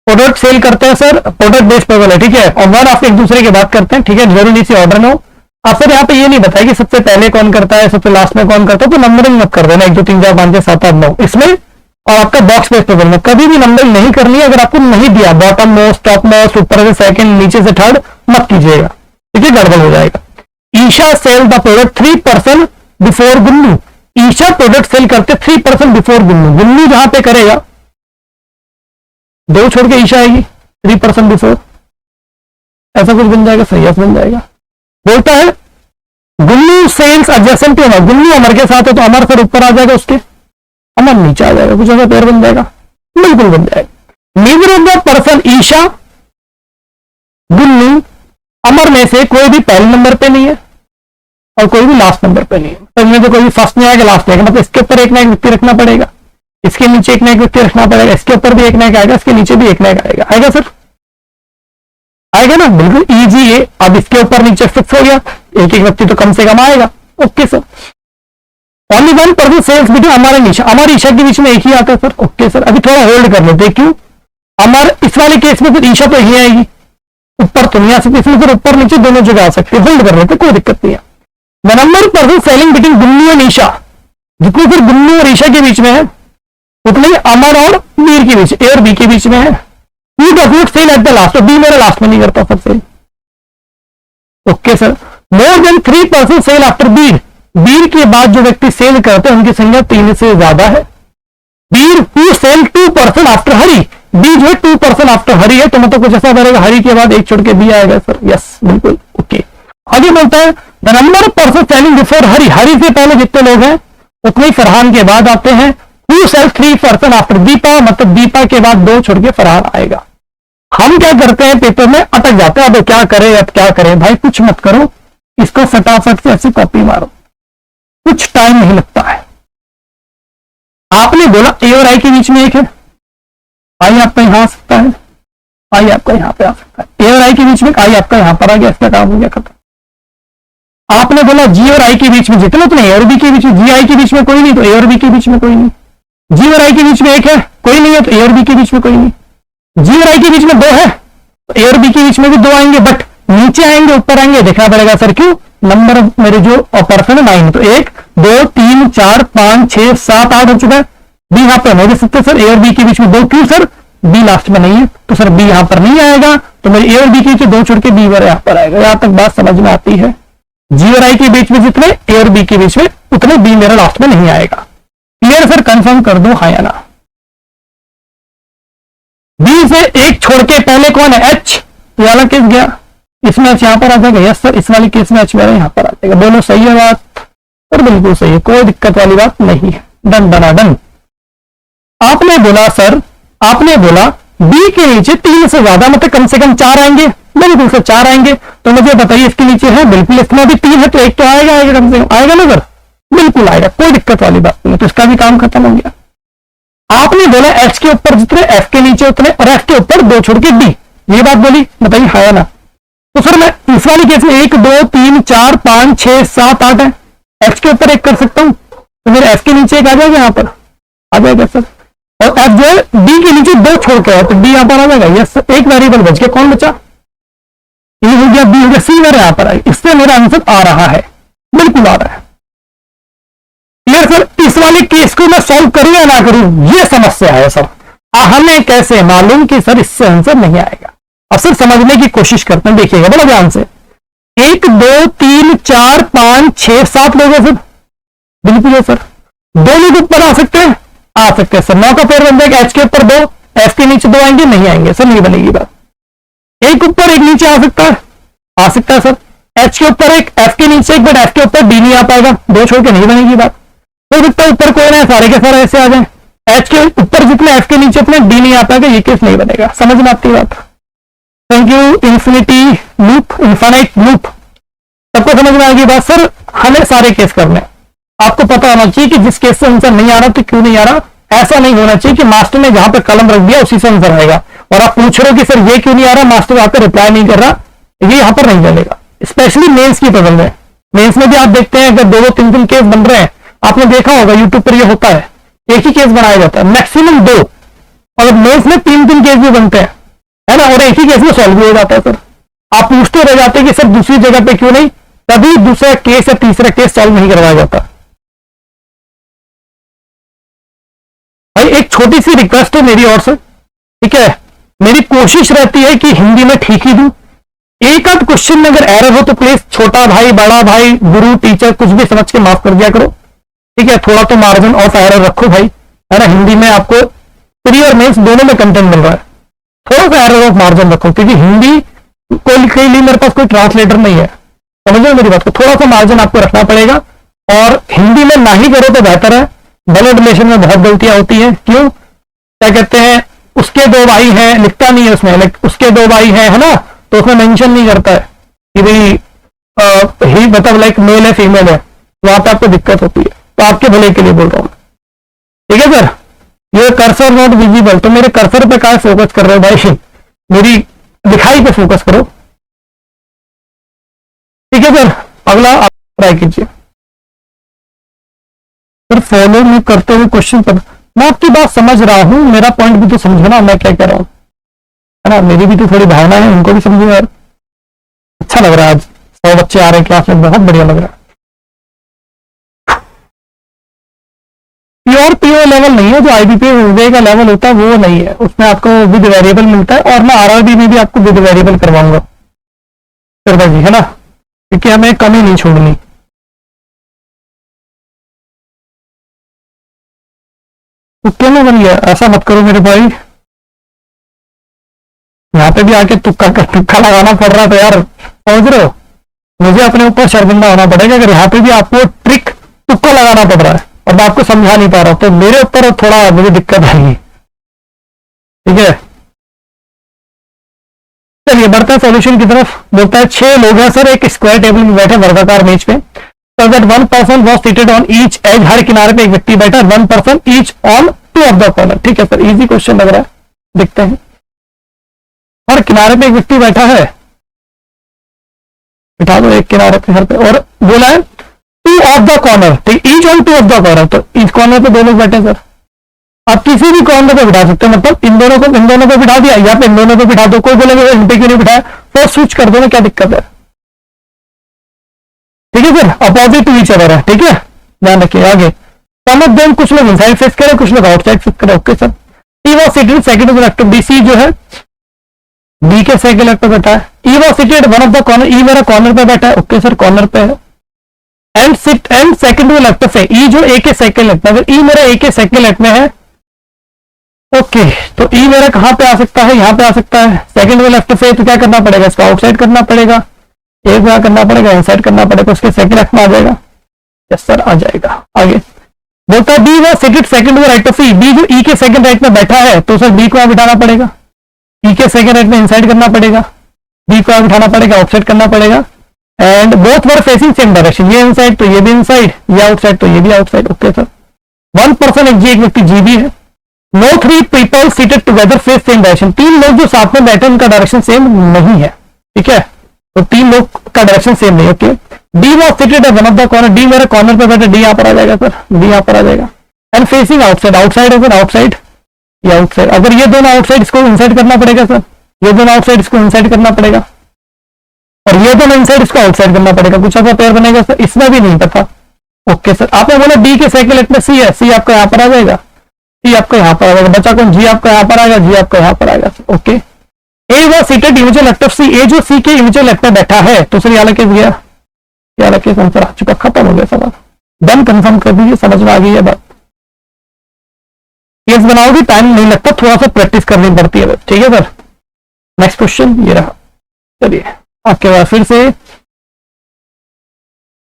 Product sell करते हैं सर, प्रोडक्ट बेस्ड पेबल है, ठीक है। और वन आप एक दूसरे की बात करते हैं, ठीक है, जरूरी सी ऑर्डर में हो। आप सर यहाँ पे ये नहीं बताया कि सबसे पहले कौन करता है, सबसे लास्ट में कौन करता है, तो नंबरिंग मत कर देना 1 2 3 4 5 6 7 8 9 इसमें। और आपका बॉक्स बेस्ड पेबल में कभी भी नंबरिंग नहीं करनी है। अगर आपको नहीं दिया बॉटम मोस्ट, टॉप मोस्ट, ऊपर से सेकंड, नीचे से थर्ड, मत कीजिएगा, ठीक है, गड़बड़ हो जाएगा। Isha sell the product 3% before Gunnu. Isha product sell करते 3% बिफोर गुन्नू। गुन्नू जहां पे करेगा 2 छोड़ के ईशा आएगी 3% बिफोर, ऐसा कुछ बन जाएगा, सही बन जाएगा। बोलता है गुन्नू सेल्स एडजेसेंट टू अमर। गुन्नू अमर के साथ है तो अमर फिर ऊपर आ जाएगा, उसके अमर नीचे आ जाएगा, कुछ ऐसा पेयर बन जाएगा, बिल्कुल बन जाएगा। Neither of the person Isha, Gunnu, Amar में से कोई भी पहले नंबर पे नहीं है और कोई भी लास्ट नंबर पे नहीं है। तो इनमें से कोई भी फर्स्ट नहीं आएगा, लास्ट नहीं आएगा, मतलब इसके ऊपर एक ना एक व्यक्ति रखना पड़ेगा, इसके नीचे एक ना एक व्यक्ति रखना पड़ेगा, इसके ऊपर भी एक ना एक आएगा, इसके नीचे भी एक ना एक आएगा। आएगा सर? आएगा ना, बिल्कुल इजी है। अब इसके ऊपर नीचे फिक्स हो गया, एक एक व्यक्ति तो कम से कम आएगा। Okay sir. Only 1% sells between Amar and Isha. Amar Isha के बीच में एक ही आता है सर। ओके सर, अभी थोड़ा होल्ड कर लेते, क्यों? अमर इस वाले केस में फिर ईशा तो यही आएगी, ऊपर तो नहीं आ सकती, इसमें फिर ऊपर नीचे दोनों जगह आ सकती है। होल्ड कर लेते, कोई दिक्कत नहीं है। The number person selling between Gunnu and Isha, जितनी फिर गुन्नू और ईशा के बीच में है उतनी अमर और मीर के बीच, ए और बी के बीच में है। You does not sell at the last, B मेरा लास्ट में नहीं करता sir sell. Okay sir. More than 3% sell after Bir, Bir के बाद जो व्यक्ति सेल करते हैं उनकी संख्या 3 से ज्यादा है। Bir who sell 2% after Hari, B जो है 2% आफ्टर हरी है, तो मतलब कुछ ऐसा बनेगा, हरी के बाद एक छोड़ के बी आएगा सर। यस बिल्कुल ओके। आगे बोलता है the number of person selling before Hari, Hari से पहले जितने लोग हैं उतने ही फरहान के बाद आते हैं। हु सेल 3% आफ्टर दीपा, मतलब दीपा के बाद 2 छोड़ के फरहान आएगा। हम क्या करते हैं, पेपर में अटक जाते हैं, अब क्या करें अब क्या करें। भाई कुछ मत करो, इसको फटाफट से ऐसे कॉपी मारो, कुछ टाइम नहीं लगता है। आपने बोला ए और आई के बीच में एक है, आई आपका यहां आ सकता है, आई आपका यहां पे आ सकता है। ए और आई के बीच में आई आपका यहां पर आ गया, इसका काम हो गया खत्म। आपने बोला जी और आई के बीच में जितने उतने, ए और बी के बीच में, जी आई के बीच में कोई नहीं तो ए और बी के बीच में कोई नहीं। जी और आई के बीच में एक है, कोई नहीं है तो ए और बी के बीच में कोई नहीं। जी और आई के बीच में 2 है तो ए और बी के बीच में भी 2 आएंगे, बट नीचे आएंगे ऊपर आएंगे देखना पड़ेगा सर, क्यों, नंबर मेरे जो पर्सन है 9, तो 1 2 3 4 5 6 7 8 हो चुका है। बी यहां पर हो सकते सर, ए और बी के बीच में 2, क्यों सर, बी लास्ट में नहीं है तो सर बी यहां पर नहीं आएगा, तो मेरे ए और बी के बीच 2 छोड़ के बी यहां पर आएगा। यहां तक बात समझ में आती है। जी और आई के बीच में जितने, ए और बी के बीच में उतने, बी मेरा लास्ट में नहीं आएगा। क्लियर सर, कंफर्म कर दो हाँ या ना। बी से एक छोड़ के पहले कौन है, एच, तो वाला केस गया, इसमें एच यहां पर आ जाएगा। यस सर, इस वाले केस में एच मेरा यहां पर आ जाएगा। बोलो सही है बात, और बिल्कुल सही है, कोई दिक्कत वाली बात नहीं है। डन डना डन। आपने बोला सर, आपने बोला बी के नीचे 3 से ज्यादा, मतलब कम से कम 4 आएंगे, बिल्कुल सर 4 आएंगे, तो मुझे बताइए इसके नीचे है, बिल्कुल इसमें भी 3 है तो एक तो आएगा, आएगा कम से कम, आएगा ना सर, बिल्कुल आएगा, कोई दिक्कत वाली बात नहीं, तो इसका भी काम खत्म हो गया। आपने बोला एच के ऊपर जितने, एफ के नीचे उतने, और एफ के ऊपर 2 छोड़ के डी, ये बात बोली, बताइए हाँ या ना। तो सर मैं इस वाली केस में 1 2 3 4 5 6 7 8 है, एच के ऊपर 1 कर सकता हूं, तो मेरे एफ के नीचे 1 आ जाएगा, यहां पर आ जाएगा सर, और एफ जो है डी के नीचे 2 छोड़ के है तो डी यहां पर आ जाएगा। यस सर, एक वेरिएबल बच गया, कौन बचा, ए हो गया, बी हो गया, सी मेरे यहां पर आएगा, इससे मेरा आंसर आ रहा है, बिल्कुल आ रहा है। क्लियर सर, इस वाले केस को मैं सॉल्व करूं या ना करूं, ये समस्या है सर, हमें कैसे मालूम कि सर इससे आंसर नहीं आएगा। अब सर समझने की कोशिश करते हैं, देखिएगा बड़ा ध्यान से। 1 2 3 4 5 6 7 लोग हैं सर, बिल्कुल है सर, 2 लोग ऊपर आ सकते हैं, आ सकते हैं सर, 9 का पेयर बन जाएगा, एच के ऊपर 2, एफ के नीचे 2 आएंगे, नहीं आएंगे सर, नहीं बनेगी बात। एक ऊपर एक नीचे आ सकता है, आ सकता है सर, एच के ऊपर 1, एफ के नीचे 1, बट एफ के ऊपर डी नहीं आ पाएगा, 2 छोड़ के नहीं बनेगी बात। हो सकता है ऊपर कौन है, सारे के सारे ऐसे आ जाए, एच के ऊपर जितने, एफ के नीचे उतने, डी नहीं आ पाएगा, ये केस नहीं बनेगा, समझ में आती बात। Thank you. Infinity loop, infinite loop, सबको समझ में आएगी बात। सर हमें सारे केस करने, आपको पता होना चाहिए कि जिस केस से आंसर नहीं आ रहा तो क्यों नहीं आ रहा, ऐसा नहीं होना चाहिए कि मास्टर ने जहां पर कलम रख दिया उसी से आंसर आएगा, और आप पूछ रहे हो कि सर ये क्यों नहीं आ रहा, मास्टर आकर रिप्लाई नहीं कर रहा, ये यहां पर नहीं चलेगा। स्पेशली मेंस की पजल में, मेंस में भी आप देखते हैं अगर 2 3 3 केस बन रहे हैं, आपने देखा होगा यूट्यूब पर ये होता है, एक ही केस बनाया जाता है, मैक्सिमम 2, और मेंस में 3 3 केस भी बनते हैं, है ना, और एक ही केस में सॉल्व भी हो जाता है सर। आप पूछते रह जाते हैं कि सर दूसरी जगह पे क्यों नहीं, तभी दूसरा केस या तीसरा केस सॉल्व नहीं करवाया जाता। भाई एक छोटी सी रिक्वेस्ट है मेरी ओर से, ठीक है, मेरी कोशिश रहती है कि हिंदी में ठीक ही दूं, एक आध क्वेश्चन में अगर एरर हो तो प्लीज छोटा भाई बड़ा भाई गुरु टीचर कुछ भी समझ के माफ कर दिया करो, ठीक है, थोड़ा तो मार्जिन ऑफ एरर रखो भाई, है ना, हिंदी में आपको प्री और मेंस दोनों में कंटेंट मिल रहा है, थोड़ा सा एरर ऑफ मार्जिन रखो, क्योंकि हिंदी कोई के लिए मेरे पास कोई ट्रांसलेटर नहीं है, समझो मेरी बात को, थोड़ा सा मार्जिन आपको रखना पड़ेगा, और हिंदी में ना ही करो तो बेहतर है। ब्लड रिलेशन में बहुत गलतियां होती हैं, क्यों, क्या कहते हैं, उसके 2 भाई हैं, लिखता नहीं है उसमें, उसके 2 भाई हैं, है ना, तो उसमें मेंशन नहीं करता है कि भाई ही मतलब लाइक मेल है फीमेल है, वहां पे आपको दिक्कत होती है, तो आपके भले के लिए बोल रहा हूं, ठीक है सर। ये कर्सर नॉट विजिबल, तो मेरे कर्सर पे क्या फोकस कर रहे हो भाई, मेरी लिखाई पे फोकस करो, ठीक है सर। अगला आप ट्राई कीजिए सर, फॉलो में करते हुए क्वेश्चन पर, मैं आपकी बात समझ रहा हूं, मेरा पॉइंट भी तो समझो ना, मैं क्या कह रहा हूं, है ना, मेरी भी तो थोड़ी भावना है, उनको भी समझो यार। अच्छा लग रहा है, आज 100 बच्चे आ रहे हैं क्लास में, बहुत बढ़िया लग रहा है। प्योर पीओ लेवल नहीं है, जो आईबीपीओ का लेवल होता है वो नहीं है, उसमें आपको विद वेरिएबल मिलता है, और मैं आरआरबी में भी आपको विद वेरिएबल करवाऊंगा फिर भाई, है ना, क्योंकि हमें कमी नहीं छोड़नी। तुक्के में बन गया, ऐसा मत करो मेरे भाई। यहाँ पे भी आके तुक्का लगाना पड़ रहा था यार, समझ रहे हो? मुझे अपने ऊपर शर्मिंदा होना पड़ेगा अगर यहाँ पे भी आपको ट्रिक तुक्का लगाना पड़ रहा है और मैं आपको समझा नहीं पा रहा हूं, तो मेरे ऊपर थोड़ा मुझे दिक्कत आएगी, ठीक है? चलिए बढ़ता है सॉल्यूशन की तरफ। बोलता है 6 लोग हैं सर एक स्क्वायर टेबल में बैठे वर्गाकार मेज पे, so that one person was seated on each edge, हर किनारे पे एक व्यक्ति बैठा, one person each on two of the corner। ठीक है सर, इजी क्वेश्चन लग रहा है, देखते हैं। हर किनारे पे एक व्यक्ति बैठा है, बिठा दो एक किनारे पे हर पे, और बोला है टू ऑफ द कॉर्नर, ठीक, each on two of the corner, तो इस कॉर्नर पे 2 लोग बैठे सर। आप किसी भी कॉर्नर पे बिठा सकते हैं, मतलब इन दोनों पे बिठा दिया, या पे इन दोनों पे बिठा दो, कोई बोलेगा इन पे क्यों नहीं बिठाया, तो स्विच कर दो ना, क्या दिक्कत है? ठीक है sir, opposite to each other है, ठीक है, ध्यान रखिए। आगे सम ऑफ देम, कुछ लोग इनसाइड फेस करें, कुछ लोग आउटसाइड फेस करें। Okay sir, E was seated second to the left, B C जो है बी के सेकंड लेफ्ट पे बैठा है। E was seated one of the corner, E मेरा कॉर्नर पे बैठा है। ओके सर, कॉर्नर पे है। And sit and second to the left से, ई जो ए के सेकंड लेफ्ट में, अगर ई मेरा ए के सेकंड लेफ्ट में है, ओके, तो ई मेरा कहां पे आ सकता है, यहां पे आ सकता है। सेकंड टू द लेफ्ट से, तो क्या करना पड़ेगा, इसको आउटसाइड करना पड़ेगा, एक बार करना पड़ेगा, इनसाइड करना पड़ेगा, उसके सेकंड लेफ्ट में आ जाएगा। यस सर, आ जाएगा। आगे बोलता है B was seated second to right of C, B जो ई के सेकंड राइट में बैठा है, तो सर बी को बिठाना पड़ेगा, ई के सेकंड राइट में इनसाइड करना पड़ेगा, बी को बिठाना पड़ेगा, आउटसाइड करना पड़ेगा। And both were facing same direction, ये इनसाइड तो ये भी इनसाइड, ये आउटसाइड तो ये भी outside. Okay sir, one person एक जी, एक व्यक्ति जी भी है। No 3 people seated together face same direction, 3 लोग जो साथ में बैठे उनका डायरेक्शन सेम नहीं है, ठीक है, तो 3 लोग का डायरेक्शन सेम नहीं। Okay, D was seated at one of the corner, D मेरा कॉर्नर पे बैठा, डी यहाँ पर आ जाएगा सर, डी यहाँ पर आ जाएगा। एंड फेसिंग आउटसाइड, आउटसाइड है सर, आउटसाइड या आउटसाइड, अगर ये दोनों आउटसाइड, इसको इनसाइड करना पड़ेगा सर, ये दोनों आउटसाइड, इसको इनसाइड करना पड़ेगा, और ये दोनों इनसाइड, इसको आउटसाइड करना पड़ेगा। कुछ ऐसा पेयर बनेगा सर, इसमें भी नहीं पता। ओके सर, आपने बोला डी के सेकंड लेफ्ट में सी है, सी आपका यहाँ पर आ जाएगा, सी आपका यहाँ पर आ जाएगा, बचा कौन, जी आपका यहाँ पर आएगा, जी आपका यहाँ पर आएगा। ओके, ए वॉज सीटेड इमेजियल लेफ्ट ऑफ सी, ए जो सी के इमेजियल लेफ्ट में बैठा है, तो सर यहाँ केस गया, यहाँ केस आंसर आ चुका, खत्म हो गया सवाल, डन, कंफर्म कर दीजिए, समझ में आ गई है बात। केस बनाओगे टाइम नहीं लगता, थोड़ा सा प्रैक्टिस करनी पड़ती है, ठीक है सर। नेक्स्ट क्वेश्चन ये रहा, चलिए आपके बाद फिर से,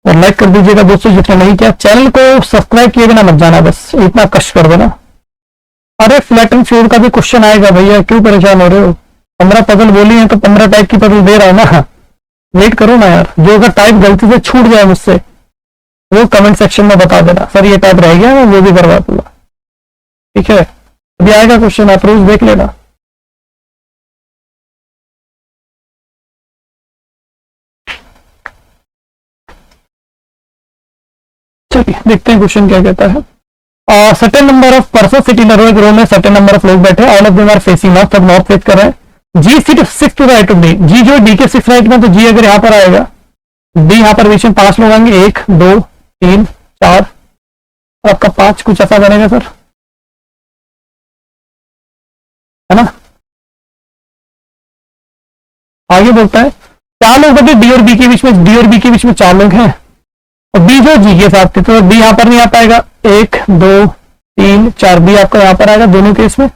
और लाइक कर दीजिएगा दोस्तों जिसने नहीं किया, चैनल को सब्सक्राइब किए बिना मत जाना, बस इतना कष्ट कर देना। अरे फ्लैट एंड फ्लूइड का भी क्वेश्चन आएगा भैया, क्यों परेशान हो रहे हो? 15 पजल बोली है तो 15 टाइप की पजल दे रहा हूं ना, वेट करो ना यार। जो अगर टाइप गलती से छूट जाए मुझसे, वो कमेंट सेक्शन में बता देना, सर ये टाइप रह गया, मैं वो भी करवा दूंगा, ठीक है। अभी आएगा क्वेश्चन, आप रोज देख लेना। चलिए देखते हैं क्वेश्चन क्या कहता है। Certain number of person sit in एक रो में, सर्टेन नंबर ऑफ लोग बैठे, all of them are facing north, सब नॉर्थ फेस कर रहे हैं। G seat 6 to right of D, G जो डी के 6 राइट में, तो जी अगर यहाँ पर आएगा, डी यहाँ पर बीच में 5 लोग आएंगे, 1 2 3 4, आपका 5 कुछ ऐसा बनेगा सर, है ना। आगे बोलता है 4 लोग बैठे डी और बी के बीच में, डी और बी के बीच में 4 लोग हैं, और बी जो जी के साथ थे, तो बी यहाँ पर नहीं आ पाएगा, 1 2 3 4, बी आपका यहाँ पर आएगा दोनों केस में,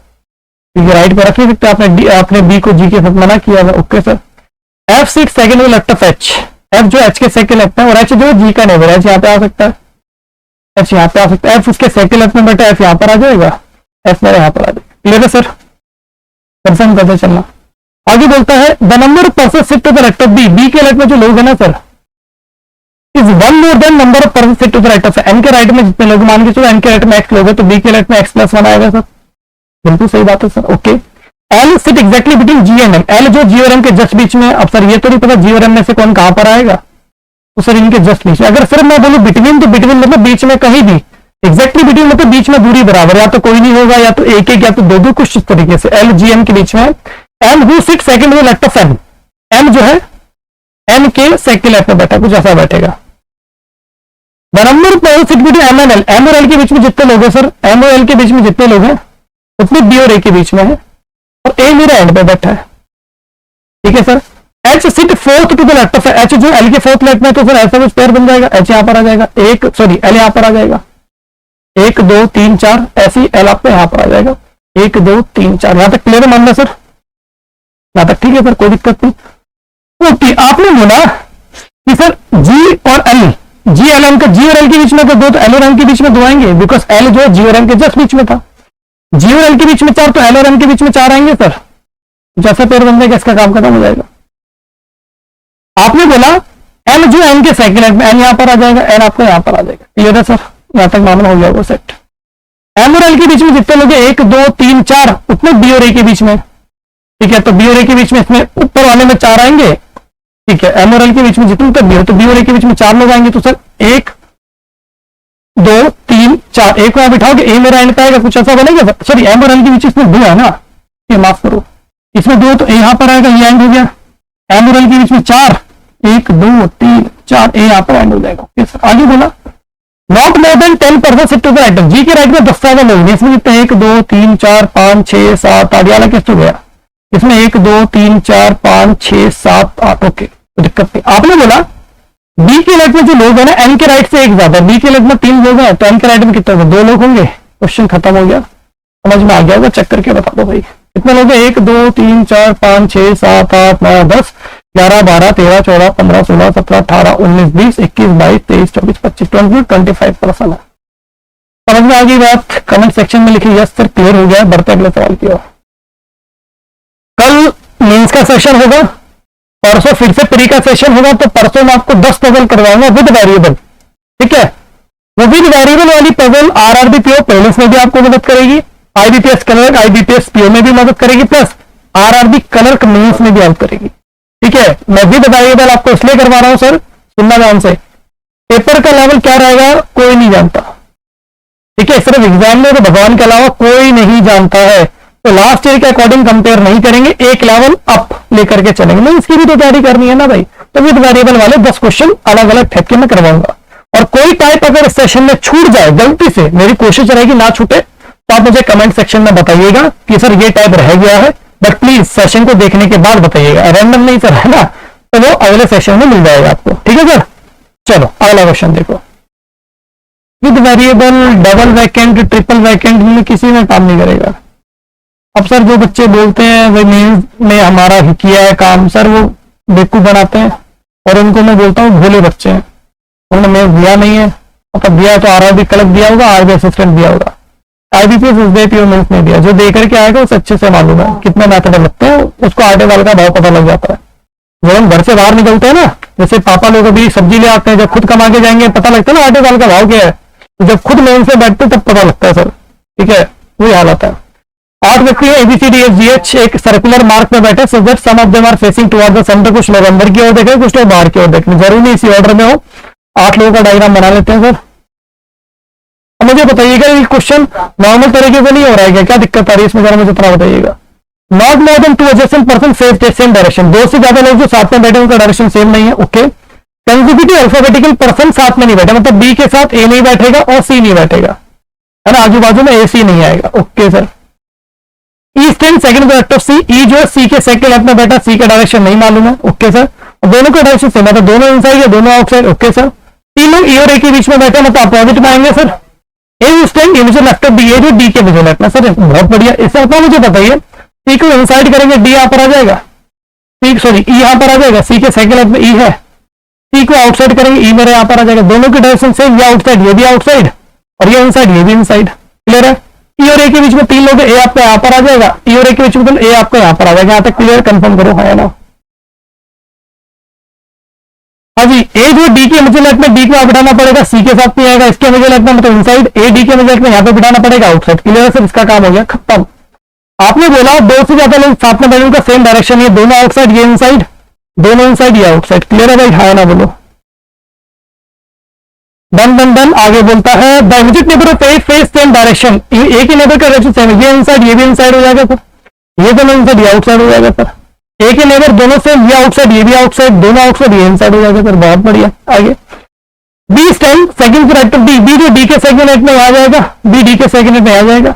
राइट पर रख नहीं सकते, आपने बी को जी के साथ मना किया था। Okay sir, F seat second में लेफ्ट ऑफ एच, एफ जो एच के सेकंड लेफ्ट है, और एच जो जी का नेबर, एच यहाँ पे आ सकता है, एच यहाँ पे आ सकता है, एफ उसके सेकंड लेफ्ट में बैठा, एफ यहाँ पर आ जाएगा, एफ मेरा यहाँ पर आ जाएगा। क्लियर है सर, कंफर्म करते चलना। आगे बोलता है the number of person sit to the left of B, B के लेफ्ट में जो लोग है ना sir, is 1 more than number of person sit to the right of, N के राइट में जितने लोग, मान के चलो एन के राइट में एक्स लोग है, तो बी के राइट में एक्स प्लस 1 आएगा सर, बिल्कुल सही बात है sir. Okay, L sit exactly between G and M, L जो जी और एम के जस्ट बीच में, अब सर ये तो नहीं पता जी और एम में से कौन कहां पर आएगा, तो सर इनके जस्ट बीच में, अगर सिर्फ मैं बोलूं बिटवीन, तो बिटवीन मतलब बीच में कहीं भी, एग्जैक्टली बिटवीन मतलब बीच में दूरी बराबर, या तो कोई नहीं होगा, या तो एक या तो दो, कुछ इस तरीके से, एल जी एम के बीच में। एम हु सिट सेकंड में लेफ्ट ऑफ एम, एम जो है एम के सेकंड लेफ्ट में बैठा, कुछ ऐसा बैठेगा। The number of sit between M and L, M और एल के बीच में जितने लोग हैं सर, एम और एल के बीच में जितने लोग हैं उतने बी और ए के बीच में है, और ए मेरा एंड पे बैठा है, ठीक है sir. H sit fourth to the left of, H जो एल के फोर्थ लेफ्ट में, तो सर ऐसा कुछ पेयर बन जाएगा, एच यहाँ पर आ जाएगा, एक सॉरी एल यहाँ पर आ जाएगा, 1 2 3 4 ऐसी एल आपको यहां पर आ जाएगा 1 2 3 4। यहां तक क्लियर है मामला सर? यहां तक ठीक है सर, कोई दिक्कत नहीं। ओके, आपने बोला कि सर जी और एल, जी एल एम का जी और एल के बीच में तो 2, तो एल और एम के बीच में 2 आएंगे, बिकॉज एल जो है जी और एम के जस्ट बीच में था। जी और एल के बीच में 4, तो एल और एम के बीच में 4 आएंगे सर। जैसे पेड़ बन जाएगा इसका काम खत्म हो जाएगा। आपने बोला एम जो एन के सेकंड एन में, एन यहां पर आ जाएगा, एन आपको यहां पर आ जाएगा। क्लियर है सर? यहां तक मामला हो जाएगा सेट। एम और एल के बीच में जितने लोग 1 2 3 4 उतने बी और ए के बीच में, ठीक है। तो बी और ए के बीच में इसमें ऊपर वाले में 4 आएंगे, ठीक है। एम और एल के बीच में जितने तक बी हो, तो बी और ए के बीच में 4 लोग आएंगे। तो सर 1 2 3 4, एक वहां बिठाओगे, ए मेरा एंड का आएगा, कुछ ऐसा बनेगा सर? सॉरी, एम और एल के बीच इसमें 2 है ना, ये माफ करो, इसमें 2, तो ए यहां पर आएगा, ये एंड हो गया। एम और एल के बीच में 4, 1 2 3 4, ए यहां पर एंड हो जाएगा। ओके सर, आगे बोला not more than 10% sit to the right. G के राइट में 10 से ज्यादा लोग, इसमें कितने 1 2 3 4 5 6 7 8, वाला किस हो गया, इसमें 1 2 3 4 5 6 7 8। ओके, तो दिक्कत नहीं। आपने बोला बी के लेग में जो लोग हैं ना, एन के राइट से एक ज्यादा, बी के लेग में 3 लोग हैं, तो एन के राइट में कितने होंगे, 2 लोग होंगे। क्वेश्चन खत्म हो गया, समझ में आ गया होगा, चेक करके बता दो भाई कितने लोग हैं। 1 2 3 4 5 6 7 8 9 10 11 12 13 14 15 16 17 18 19 20 21 22 23 24 25 25% है। समझ में आ गई बात? कमेंट सेक्शन में लिखिए यस सर, क्लियर हो गया। बढ़ते अगले सवाल की ओर। कल मेंस का सेशन होगा, परसों फिर से प्री का सेशन होगा, तो परसों मैं आपको 10 पजल करवाऊंगा विद वेरिएबल, ठीक है। वो विद वेरिएबल वाली पजल आरआरबी पीओ प्रीलिम्स में भी आपको मदद करेगी, आईबीपीएस क्लर्क आईबीपीएस पीओ में भी मदद करेगी, प्लस आरआरबी क्लर्क मेंस में भी हेल्प करेगी, ठीक है। मैं विद वेरिएबल आपको इसलिए करवा रहा हूं सर, सुनना ध्यान से, पेपर का लेवल क्या रहेगा कोई नहीं जानता, ठीक है। सिर्फ एग्जाम में तो भगवान के अलावा कोई नहीं जानता है, तो लास्ट ईयर के अकॉर्डिंग कंपेयर नहीं करेंगे, एक लेवल अप लेकर के चलेंगे। नहीं, इसकी भी तो तैयारी करनी है ना भाई, तो विद वेरिएबल वाले 10 क्वेश्चन अलग अलग फेंक के मैं करवाऊंगा। और कोई टाइप अगर इस सेशन में छूट जाए गलती से, मेरी कोशिश रहेगी ना छूटे, तो आप मुझे कमेंट सेक्शन में बताइएगा कि सर ये टाइप रह गया है, बट प्लीज सेशन को देखने के बाद बताइएगा, रैंडम नहीं सर, है ना, तो वो अगले सेशन में मिल जाएगा आपको, ठीक है सर। चलो अगला क्वेश्चन देखो। With variable double vacant triple vacant में किसी में काम नहीं करेगा। अब सर जो बच्चे बोलते हैं भाई मेंस में हमारा ही किया है काम, सर वो बेवकूफ बनाते हैं, और उनको मैं बोलता हूँ भोले बच्चे हैं, उन्होंने मेंस दिया नहीं है, मतलब दिया तो आरआरबी क्लर्क दिया होगा, आरबी असिस्टेंट दिया होगा, आईबीपीएस एसबीआई मेंस नहीं दिया। जो दे करके आएगा उसे अच्छे से मालूम है कितने मेथड लगते हैं, उसको आटे वाले का भाव पता लग जाता है। जब हम घर से बाहर निकलते हैं ना, जैसे पापा लोग अभी सब्जी ले आते हैं, जब खुद कमा के जाएंगे पता लगता है ना आटे वाले का भाव क्या है, तो जब खुद मेंस में बैठते तब पता लगता है सर, ठीक है, वही हाल आता है। 8 व्यक्ति है ABCDFGH एक सर्कुलर मार्क में बैठे, so that some of them are facing toward the centre. कुछ लोग अंदर की ओर देख रहे हैं, कुछ लोग बाहर की ओर देख रहे हैं, जरूरी नहीं इसी ऑर्डर में हो। 8 लोगों का डायग्राम बना लेते हैं सर। अब मुझे बताइएगा ये क्वेश्चन नॉर्मल तरीके से नहीं हो रहा है क्या दिक्कत आ रही है इसमें, जरा मुझे थोड़ा बताइएगा। Not more than 2 adjacent person face same direction, 2 से ज्यादा लोग जो साथ में बैठे उनका डायरेक्शन सेम नहीं है, ओके। कंसेक्यूटिव अल्फाबेटिकल पर्सन साथ में नहीं बैठे, मतलब बी के साथ ए नहीं बैठेगा और सी नहीं बैठेगा, है ना, आजू बाजू में ए सी नहीं आएगा, okay sir. E stand second product of C, E जो है सी के सेकंड लेफ्ट में बैठा, सी का डायरेक्शन नहीं मालूम है, ओके सर। और दोनों का डायरेक्शन सेम है, तो दोनों इनसाइड या दोनों आउटसाइड, ओके सर। 3 लोग ई और ए के बीच में बैठे, मतलब अपोजिट में आएंगे सर। ए स्टैंड मुझे लेफ्ट डी, ए जो डी के मुझे लेफ्ट में, सर बहुत बढ़िया। इससे अपना मुझे बताइए सी को इनसाइड करेंगे, डी यहाँ पर आ जाएगा, सी सॉरी ई यहाँ पर आ जाएगा, सी के सेकंड लेफ्ट में ई है, सी को आउटसाइड करेंगे, ई मेरे यहाँ पर आ जाएगा, दोनों की डायरेक्शन सेम, ये आउटसाइड ये भी आउटसाइड, और ये इनसाइड ये भी इनसाइड, क्लियर है। ई और ए के बीच में 3 लोग, ए आपका यहाँ पर आ जाएगा, ई और ए के बीच में ए आपका यहाँ पर आ जाएगा, यहाँ तक क्लियर, कंफर्म करो है ना। हाँ जी, ए जो डी के मुझे लेफ्ट में, डी को बिठाना पड़ेगा, सी के साथ नहीं आएगा, इसके मुझे लेफ्ट में मतलब इनसाइड, ए डी के मुझे लेफ्ट में यहाँ पे बिठाना पड़ेगा आउटसाइड, क्लियर है सर, इसका काम हो गया खत्म। आपने बोला 2 से ज्यादा लोग साथ में बैठे उनका सेम डायरेक्शन, ये दोनों आउटसाइड ये इनसाइड, दोनों इनसाइड ये आउटसाइड, क्लियर है भाई, हाँ ना बोलो। Done done done. आगे बोलता है the immediate neighbour of A face same direction, A के नेबर का डायरेक्शन सेम है, ये इनसाइड ये भी इनसाइड हो जाएगा सर, ये दोनों इनसाइड ये आउटसाइड हो जाएगा सर। ए के नेबर दोनों सेम, ये आउटसाइड ये भी आउटसाइड, दोनों आउटसाइड ये इनसाइड हो जाएगा सर, बहुत बढ़िया। आगे B stand second product of D, B जो डी के सेकंड राइट में आ जाएगा, बी डी के सेकंड राइट में आ जाएगा,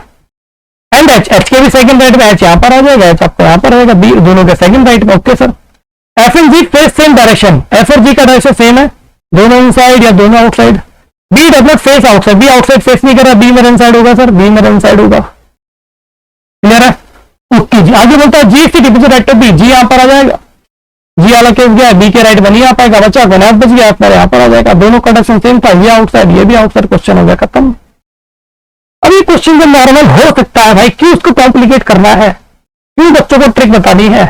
एंड एच, एच के भी सेकंड राइट में, एच यहाँ पर आ जाएगा, एच आपको यहाँ पर आएगा, बी दोनों के सेकंड राइट में, okay sir. F and G face same direction, F और जी का डायरेक्शन सेम है, दोनों इनसाइड या दोनों outside, B does not face outside, B outside फेस नहीं कर रहा, बी मेरे इनसाइड होगा सर, बी मेरे इनसाइड होगा। क्लियर है? ओके जी। आगे बोलता है G C deposit right B, G यहां पर आ जाएगा, जी वाला केस गया, बी के राइट बनी आ पाएगा, बच्चा को नैप बच गया, अपना यहां पर आ जाएगा, दोनों कंडक्शन सेम था, ये आउटसाइड ये भी आउटसाइड, क्वेश्चन हो गया खत्म। अब ये क्वेश्चन जब नॉर्मल हो सकता है भाई, क्यों उसको कॉम्प्लिकेट करना है, क्यों बच्चों को ट्रिक बतानी है?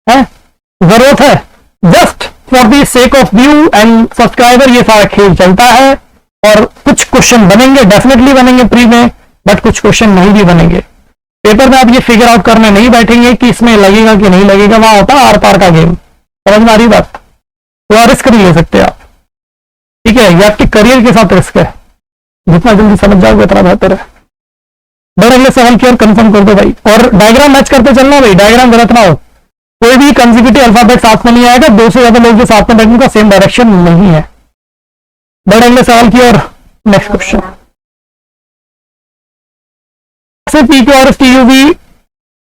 जरूरत है just for the sake of view and subscriber, ये सारा खेल चलता है। और कुछ क्वेश्चन बनेंगे, डेफिनेटली बनेंगे प्री में, बट कुछ क्वेश्चन नहीं भी बनेंगे पेपर में। आप ये फिगर आउट करने नहीं बैठेंगे कि इसमें लगेगा कि नहीं लगेगा, वहां होता है आर पार का गेम। समझ में आ रही बात? तो रिस्क नहीं ले सकते आप, ठीक है? ये आपके करियर के साथ रिस्क है, जितना जल्दी समझ जाओगे उतना बेहतर है। बड़े अगले सवाल की और कंफर्म कर दो भाई, और डायग्राम मैच करते चलना भाई, डायग्राम गलत ना हो। कोई भी कंसेक्यूटिव अल्फाबेट साथ में नहीं आएगा, दो से ज्यादा लोग जो साथ में बैठने का सेम डायरेक्शन नहीं है। बड़े अगले सवाल की और next question, P Q R S T U V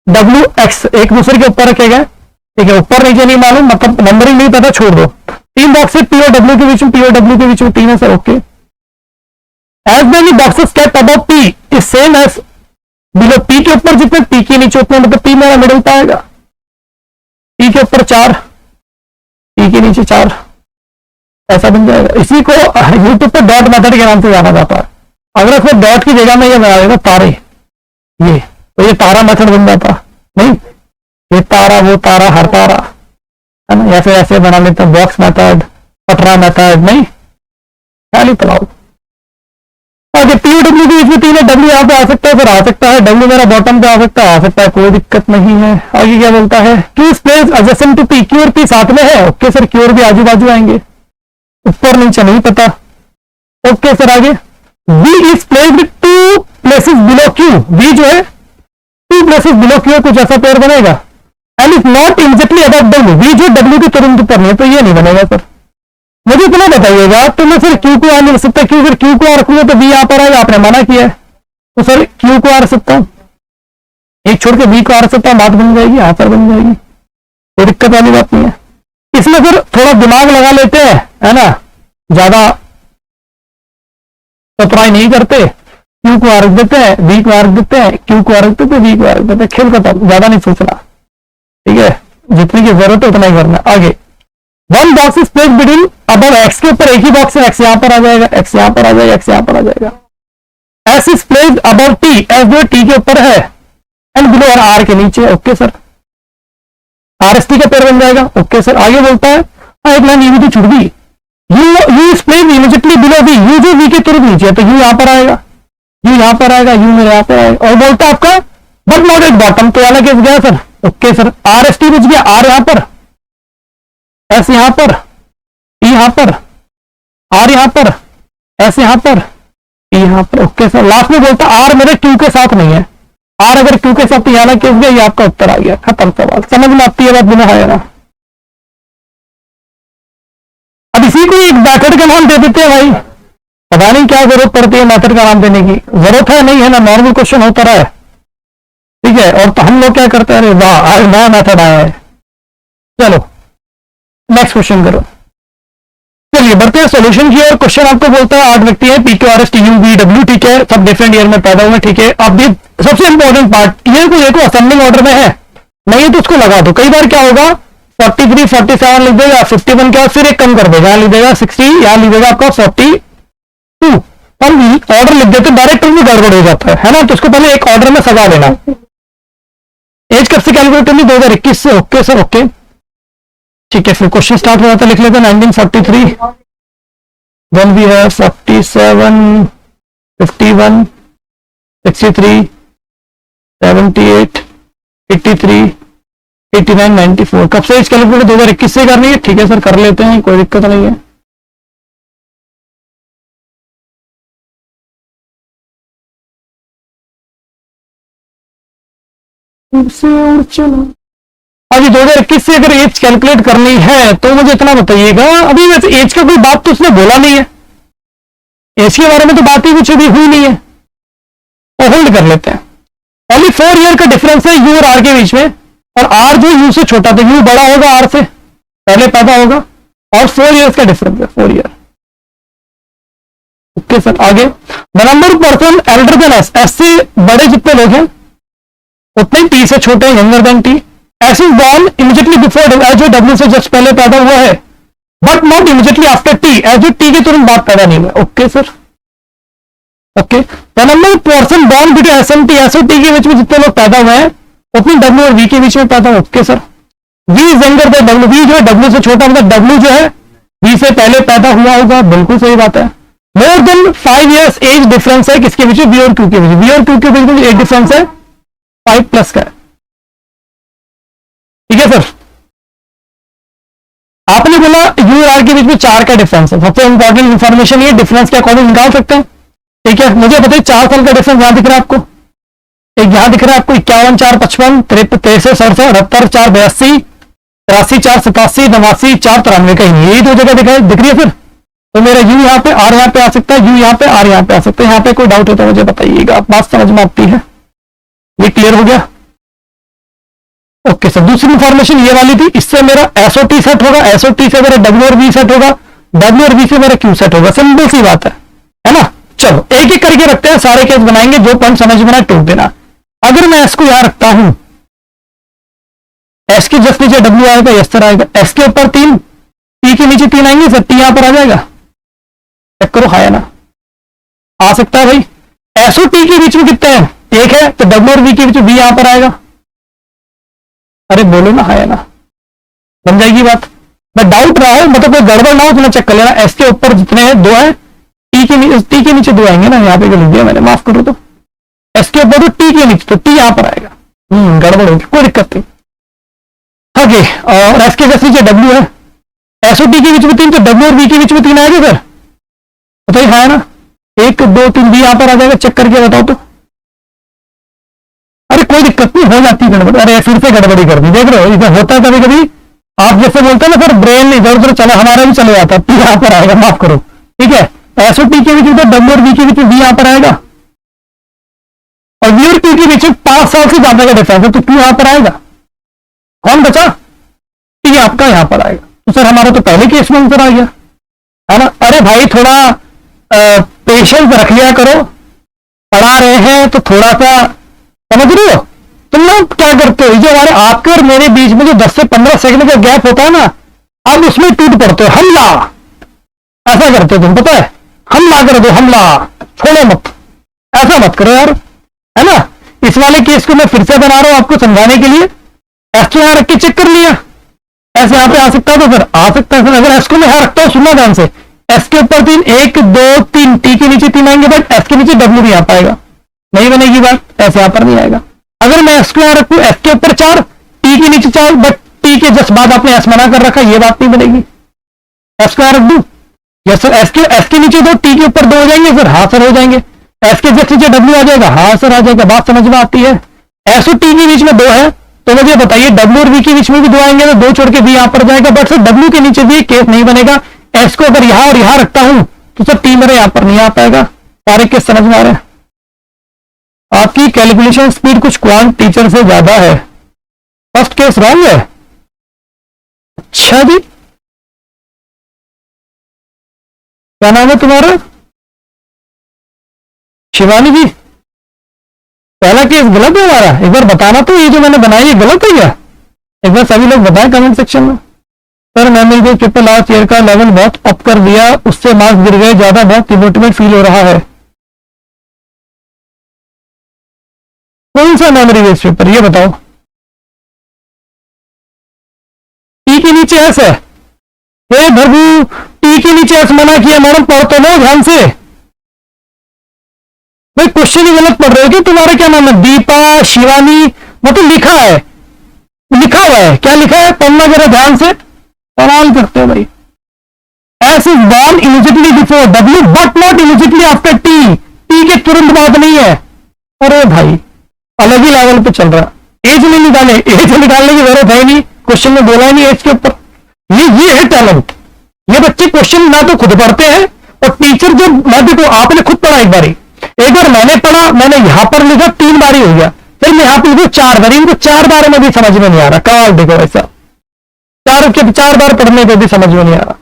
W x एक दूसरे के ऊपर रखे गए, ठीक है? ऊपर नीचे नहीं मालूम, मतलब नंबरिंग नहीं पता, छोड़ दो। तीन बॉक्स पी और डब्ल्यू के बीच में, पी और डब्ल्यू के बीच में तीन है sir, okay. As many boxes kept above P is same as below, P के ऊपर जितने पी के नीचे उतने, मतलब पी मेरा मिडिल पे आएगा, पी के ऊपर 4 पी के नीचे 4, ऐसा बन जाएगा। इसी को यूट्यूब पे डॉट मेथड के नाम से जाना जाता है। अगर उसमें डॉट की जगह में ये बना देगा तारे, ये तो ये तारा मेथड बन जाता नहीं, ये तारा वो तारा हर तारा, है ना? ऐसे ऐसे बना लेते हैं, बॉक्स मेथड, पटरा मेथड, नहीं खाली पलाओ। आगे पी डब्ल्यू के बीच में तीन है, डब्ल्यू यहाँ पे आ सकता है, फिर आ सकता है, डब्ल्यू मेरा बॉटम पे आ सकता है, कोई दिक्कत नहीं है। आगे क्या बोलता है, Q is placed adjacent to P, Q और पी साथ में है, ओके सर, क्यू और भी आजू बाजू आएंगे, ऊपर नीचे नहीं पता, ओके सर। आगे V is placed 2 places below Q, V जो है 2 प्लेसेस बिलो क्यू, कुछ ऐसा पेयर बनेगा, and is not immediately above W, V जो डब्ल्यू के तुरंत ऊपर नहीं है, तो ये नहीं बनेगा सर। मुझे इतना बताइएगा, तो मैं फिर क्यू को आ नहीं रख सकता, क्यों? फिर क्यू को आ रखूंगा तो बी यहां पर आएगा, आपने मना किया है, तो सर क्यू को आ रख सकता हूं, एक छोड़ के बी को आ रख सकता हूं, बात बन जाएगी, यहां पर बन जाएगी, कोई दिक्कत वाली बात नहीं है। इसमें फिर थोड़ा दिमाग लगा लेते हैं, है ना? ज्यादा सप्लाई नहीं करते, क्यू को आ रख देते हैं, बी को आ रख देते हैं, क्यू को आ रख देते हैं, बी को आ रख देते हैं, खेल खत्म, ज्यादा नहीं सोचना, ठीक है? जितनी की जरूरत है उतना ही करना। आगे one box is placed between, अब एक्स के ऊपर एक ही बॉक्स है, एक्स यहां पर आ जाएगा, एक्स यहां पर आ जाएगा, एक्स यहां पर आ जाएगा। S is placed above T, S जो टी के ऊपर है, एंड बिलो और आर के नीचे, okay sir, R S T का पेयर बन जाएगा, ओके सर। आगे बोलता है, एक लाइन ये भी तो छूट गई, U is placed immediately below V, U जो वी के तुरंत नीचे है, तो यू यहां पर आएगा, यू यहां पर आएगा, यू मेरे यहां पर आएगा, और बोलता है आपका बट नॉट एट बॉटम, तो वाला केस गया sir, okay sir. R S T बच गया, आर यहां पर, एस यहां पर, पी यहां पर, आर यहां पर, एस यहां पर, पी यहां पर, ओके सर। लास्ट में बोलता आर मेरे क्यू के साथ नहीं है, आर अगर क्यू के साथ यहाँ केस गया, ये आपका उत्तर आ गया, खत्म सवाल। समझ में आती है बात बिना है ना? अब इसी को एक मेथड का नाम दे देते हैं भाई, पता नहीं क्या जरूरत पड़ती है मेथड का नाम देने की, जरूरत है नहीं है ना, नॉर्मल क्वेश्चन होता रहा है, ठीक है? और तो हम लोग क्या करते हैं, अरे वाह आज नया मेथड आया है, चलो नेक्स्ट क्वेश्चन करो। चलिए बढ़ते हैं सॉल्यूशन की और। क्वेश्चन आपको बोलता है 8 व्यक्ति है, P Q R S T U V W, ठीक है? सब डिफरेंट ईयर में पैदा हुए, ठीक है? अब ये सबसे इंपॉर्टेंट पार्ट, ईयर को देखो असेंडिंग ऑर्डर में है, नहीं है तो उसको लगा दो। कई बार क्या होगा 43 47 लिख देगा, 51 क्या फिर एक कम कर देगा, यहाँ लिख देगा 60, यहाँ लिख देगा आपका 42, हम ऑर्डर लिख देते डायरेक्ट भी गड़बड़ हो जाता है ना? तो उसको पहले एक ऑर्डर में सजा लेना। एज कब से कैलकुलेट करनी, 2021 से, ओके सर, ओके ठीक है। फिर क्वेश्चन स्टार्ट हो जाता है, लिख लेते हैं 1943, देन वी हैव 47, 51, 63, 78, 83, 89, 94। कब से एज कैलकुलेट 2021 से करनी है, ठीक है सर कर लेते हैं, कोई दिक्कत नहीं है। और चलो अभी 2021 से अगर एज कैलकुलेट करनी है तो मुझे इतना बताइएगा, अभी वैसे एज का कोई बात तो उसने बोला नहीं है, एज के बारे में तो बात ही कुछ अभी हुई नहीं है, तो होल्ड कर लेते हैं। ओनली 4 ईयर का डिफरेंस है यू और आर के बीच में, और आर जो यू से छोटा था, यू बड़ा होगा आर से, पहले पैदा होगा, और 4 ईयर्स का डिफरेंस है, 4 ईयर। ओके सर, आगे the number person elder than S, S से बड़े जितने लोग हैं उतने ही टी से छोटे हैं, younger than T. S is born immediately before, S जो डब्ल्यू से जस्ट पहले पैदा हुआ है, but not immediately after T, S जो टी के तुरंत बाद पैदा नहीं हुआ। Okay sir, okay. The number person born between S and T, S और टी के बीच में जितने लोग पैदा हुए हैं उतनी डब्ल्यू और वी के बीच में पैदा हुए। Okay sir. V is younger than W, V जो है डब्ल्यू से छोटा, मतलब डब्ल्यू जो है वी से पहले पैदा हुआ होगा, बिल्कुल सही बात है। More than 5 years age difference है किसके बीच में, वी और क्यू के बीच, वी और क्यू के बीच में एज डिफरेंस है 5+ का है। ठीक है सर। आपने बोला यू और आर के बीच में 4 का डिफरेंस है, सबसे इंपॉर्टेंट इंफॉर्मेशन ये डिफरेंस के अकॉर्डिंग निकाल सकते हैं। ठीक है, मुझे बताइए 4 साल का डिफरेंस यहां दिख रहा है आपको, एक यहां दिख रहा है आपको 51 4 55, 63 67 78 4 82, 83 4 87, 89 4 93, कहीं यही 2 जगह दिख रही है फिर। तो मेरा यू यहाँ पे आर यहाँ पे आ सकता है, यू यहाँ पे आर यहाँ पे आ सकता है। यहाँ पे कोई डाउट हो तो मुझे बताइएगा, बात समझ में आती है? ये क्लियर हो गया? Okay sir. दूसरी इंफॉर्मेशन ये वाली थी, इससे मेरा एसओटी सेट होगा, एसओटी से मेरा डब्ल्यू और वी सेट होगा, डब्ल्यू और वी से मेरा क्यू सेट होगा। सिंपल सी बात है ना? चलो एक एक करके रखते हैं, सारे केस बनाएंगे, जो पॉइंट समझ में आए टोक देना। अगर मैं एस को यहां रखता हूं, एस के जस्ट नीचे डब्ल्यू आएगा, यस सर आएगा। एस के ऊपर 3, टी के नीचे 3 आएंगे सर, टी यहां पर आ जाएगा। चेक करो, है ना? आ सकता है भाई। एसओ टी के बीच में कितने हैं, 1 है, तो डब्ल्यू और वी के बीच में वी यहां पर आएगा। अरे बोलो ना, है ना? बन जाएगी बात। मैं डाउट रहा हूं, मतलब कोई गड़बड़ ना हो तो मैं चेक कर लेना। एस के ऊपर जितने हैं 2 हैं, टी के नीचे 2 आएंगे ना, यहाँ पे लिख दिया मैंने, माफ करो। तो एस के ऊपर तो टी के नीचे, तो टी यहां पर आएगा। गड़बड़ होगी, कोई दिक्कत नहीं। आगे और एस के जैसे नीचे डब्ल्यू है, एसओ टी के बीच में 3, तो डब्ल्यू और वी के बीच में 3 आएगा सर, बताइए है ना? 1 2 3 वी यहां पर आ जाएगा। चेक करके बताओ तो। अरे कोई दिक्कत नहीं, हो जाती है गड़बड़। अरे फिर से गड़बड़ी कर दी, देख रहे हो, इधर होता है कभी कभी। आप जैसे बोलते हैं ना सर, ब्रेन इधर उधर चला, हमारा भी चले जाता है, टी यहां पर आएगा, माफ करो। ठीक है, एसओ टी के बीच में डब्ल्यू और वी के बीच में वी यहां पर आएगा, और वी और क्यू के बीच में 5 साल से ज्यादा का डिफरेंस है, तो क्यू यहां पर आएगा। कौन बचा? टी आपका यहां पर आएगा। तो सर हमारा तो पहले केस में आंसर आ गया, है ना? अरे भाई थोड़ा पेशेंस रख लिया करो, पढ़ा रहे हैं तो थोड़ा सा समझ रहे हो। तुम लोग क्या करते हो, जो हमारे आपके और मेरे बीच में जो 10 से 15 सेकंड का गैप होता है ना, आप उसमें टूट पड़ते हो। हमला ऐसा करते हो तुम, पता है? हमला कर दो, हमला, छोड़ो मत, ऐसा मत करो यार, है ना? इस वाले केस को मैं फिर से बना रहा हूं आपको समझाने के लिए। एस को यहां रख के चेक कर लिया, ऐसे यहां पे आ सकता है तो फिर आ सकता है। अगर एस को मैं यहां रखता हूं, सुनना ध्यान से, एस के ऊपर 3, 1 2 3, टी के नीचे 3 आएंगे, बट एस के नीचे डब्ल्यू भी आ पाएगा, नहीं बनेगी बात, एस यहां पर नहीं आएगा। अगर मैं एस को यहां रखूं, एस के ऊपर 4, टी के नीचे 4, बट टी के जस्ट बाद आपने एस मना कर रखा, ये बात नहीं बनेगी। एस को यहां रख दूं, यस सर। एस के नीचे 2, टी के ऊपर 2 हो जाएंगे सर, हाँ सर हो जाएंगे। एस के जस्ट नीचे डब्ल्यू आ जाएगा, हाँ सर आ जाएगा। बात समझ में आती है? एस और टी के बीच में 2 है, तो मुझे बताइए डब्ल्यू और वी के बीच में भी 2 आएंगे, तो 2 छोड़ के वी यहां पर जाएगा, बट सर डब्ल्यू के नीचे भी केस नहीं बनेगा। एस को अगर यहां और यहां रखता हूं तो सर टी मेरे यहां पर नहीं आ पाएगा। सारे केस समझ में आ रहे हैं? आपकी कैलकुलेशन स्पीड कुछ क्वांट टीचर से ज्यादा है। फर्स्ट केस रॉन्ग है। अच्छा जी, क्या नाम है तुम्हारा? शिवानी जी। पहला केस गलत है हमारा, एक बार बताना तो, ये जो मैंने बनाई है गलत है क्या? एक बार सभी लोग बताएं कमेंट सेक्शन में। सर मैंने जो ट्रिपल लास्ट ईयर का लेवल बहुत अप कर दिया, उससे मार्क्स गिर गए ज्यादा, बहुत डिमोटिवेट फील हो रहा है। कौन सा मेमोरी बेस्ड पेपर, ये बताओ। टी के नीचे एस है, हे प्रभु, टी के नीचे एस मना किया मैडम, पढ़ तो लो ध्यान से। भाई क्वेश्चन ही गलत पढ़ रहे हो कि तुम्हारा क्या नाम है? दीपा, शिवानी, मतलब लिखा है, लिखा हुआ है, क्या लिखा है? पढ़ना जरा ध्यान से, सवाल करते हो भाई। S is born immediately before W but not immediately after T, T के तुरंत बाद नहीं है। अरे भाई अलग ही लेवल पे चल रहा। एज नहीं निकाले, एज निकालने की जरूरत है नहीं, क्वेश्चन में बोला ही नहीं एज के ऊपर। ये है टैलेंट। ये बच्चे क्वेश्चन ना तो खुद पढ़ते हैं, और टीचर जो, मैं देखो आपने खुद पढ़ा एक बार मैंने पढ़ा, मैंने यहां पर लिखा 3 बार ही हो गया, फिर मैं यहां पर लिखू 4 बार, इनको 4 बार में भी समझ में नहीं आ रहा। कमाल देखो ऐसा, 4 बार पढ़ने पे भी समझ में नहीं आ रहा।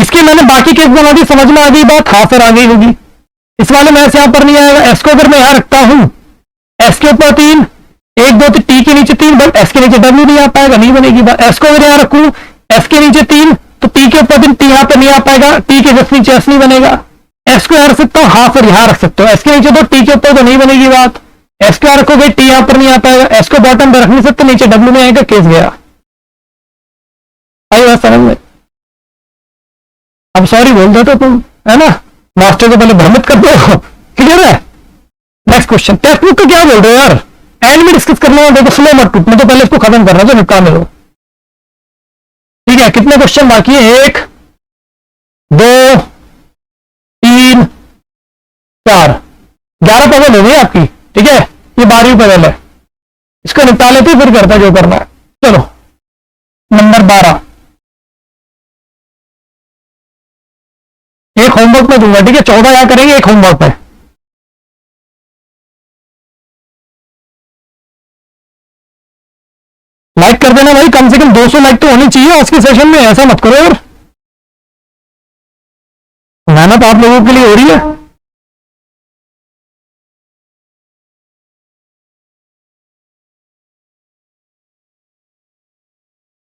इसके मैंने बाकी केस बना दी, समझ में आ गई बात? हाँ सर आ गई होगी। इस वाले में ऐसे यहां पर नहीं आएगा। एस को अगर मैं यहां रखता हूं, एस के ऊपर 3, 1 2 टी के नीचे 3, बट एस के नीचे डब्ल्यू नहीं आ पाएगा, नहीं बनेगी बात। एस को अगर यहां रखूं, एस के नीचे 3 तो टी के ऊपर 3 यहां पर नहीं आ पाएगा, टी के जस्ट नीचे एस नहीं बनेगा। एस को यहां रख सकता हूं, हाँ सर यहां रख सकते हो। एस के नीचे तो टी के ऊपर तो नहीं बनेगी बात। एस को यहां रखोगे, टी यहां पर नहीं आ पाएगा। एस को बॉटम पर रख नहीं सकते, नीचे डब्ल्यू में आएगा, केस गया। आई बात समझ में? अब सॉरी बोल दो तो तुम, है ना, मास्टर को पहले भ्रमित कर दो। क्लियर है? Next question. टेक्स्ट बुक को क्या बोल रहे हो यार? एंड में डिस्कस करना है, देखो स्लो मत टूटने तो पहले इसको खत्म करना, तो निपटा में दो। ठीक है, कितने क्वेश्चन बाकी है? 1 2 3 4, 11 पजल हो गई आपकी। ठीक है, ये 12वीं पजल है, इसको निपटा लेते फिर करता जो करना है। चलो नंबर 12, एक होमवर्क में दूंगा, ठीक है? 14 क्या करेंगे, एक होमवर्क में। लाइक कर देना भाई, कम से कम 200 लाइक तो होनी चाहिए आज के सेशन में, ऐसा मत करो यार। मेहनत आप लोगों के लिए हो रही है।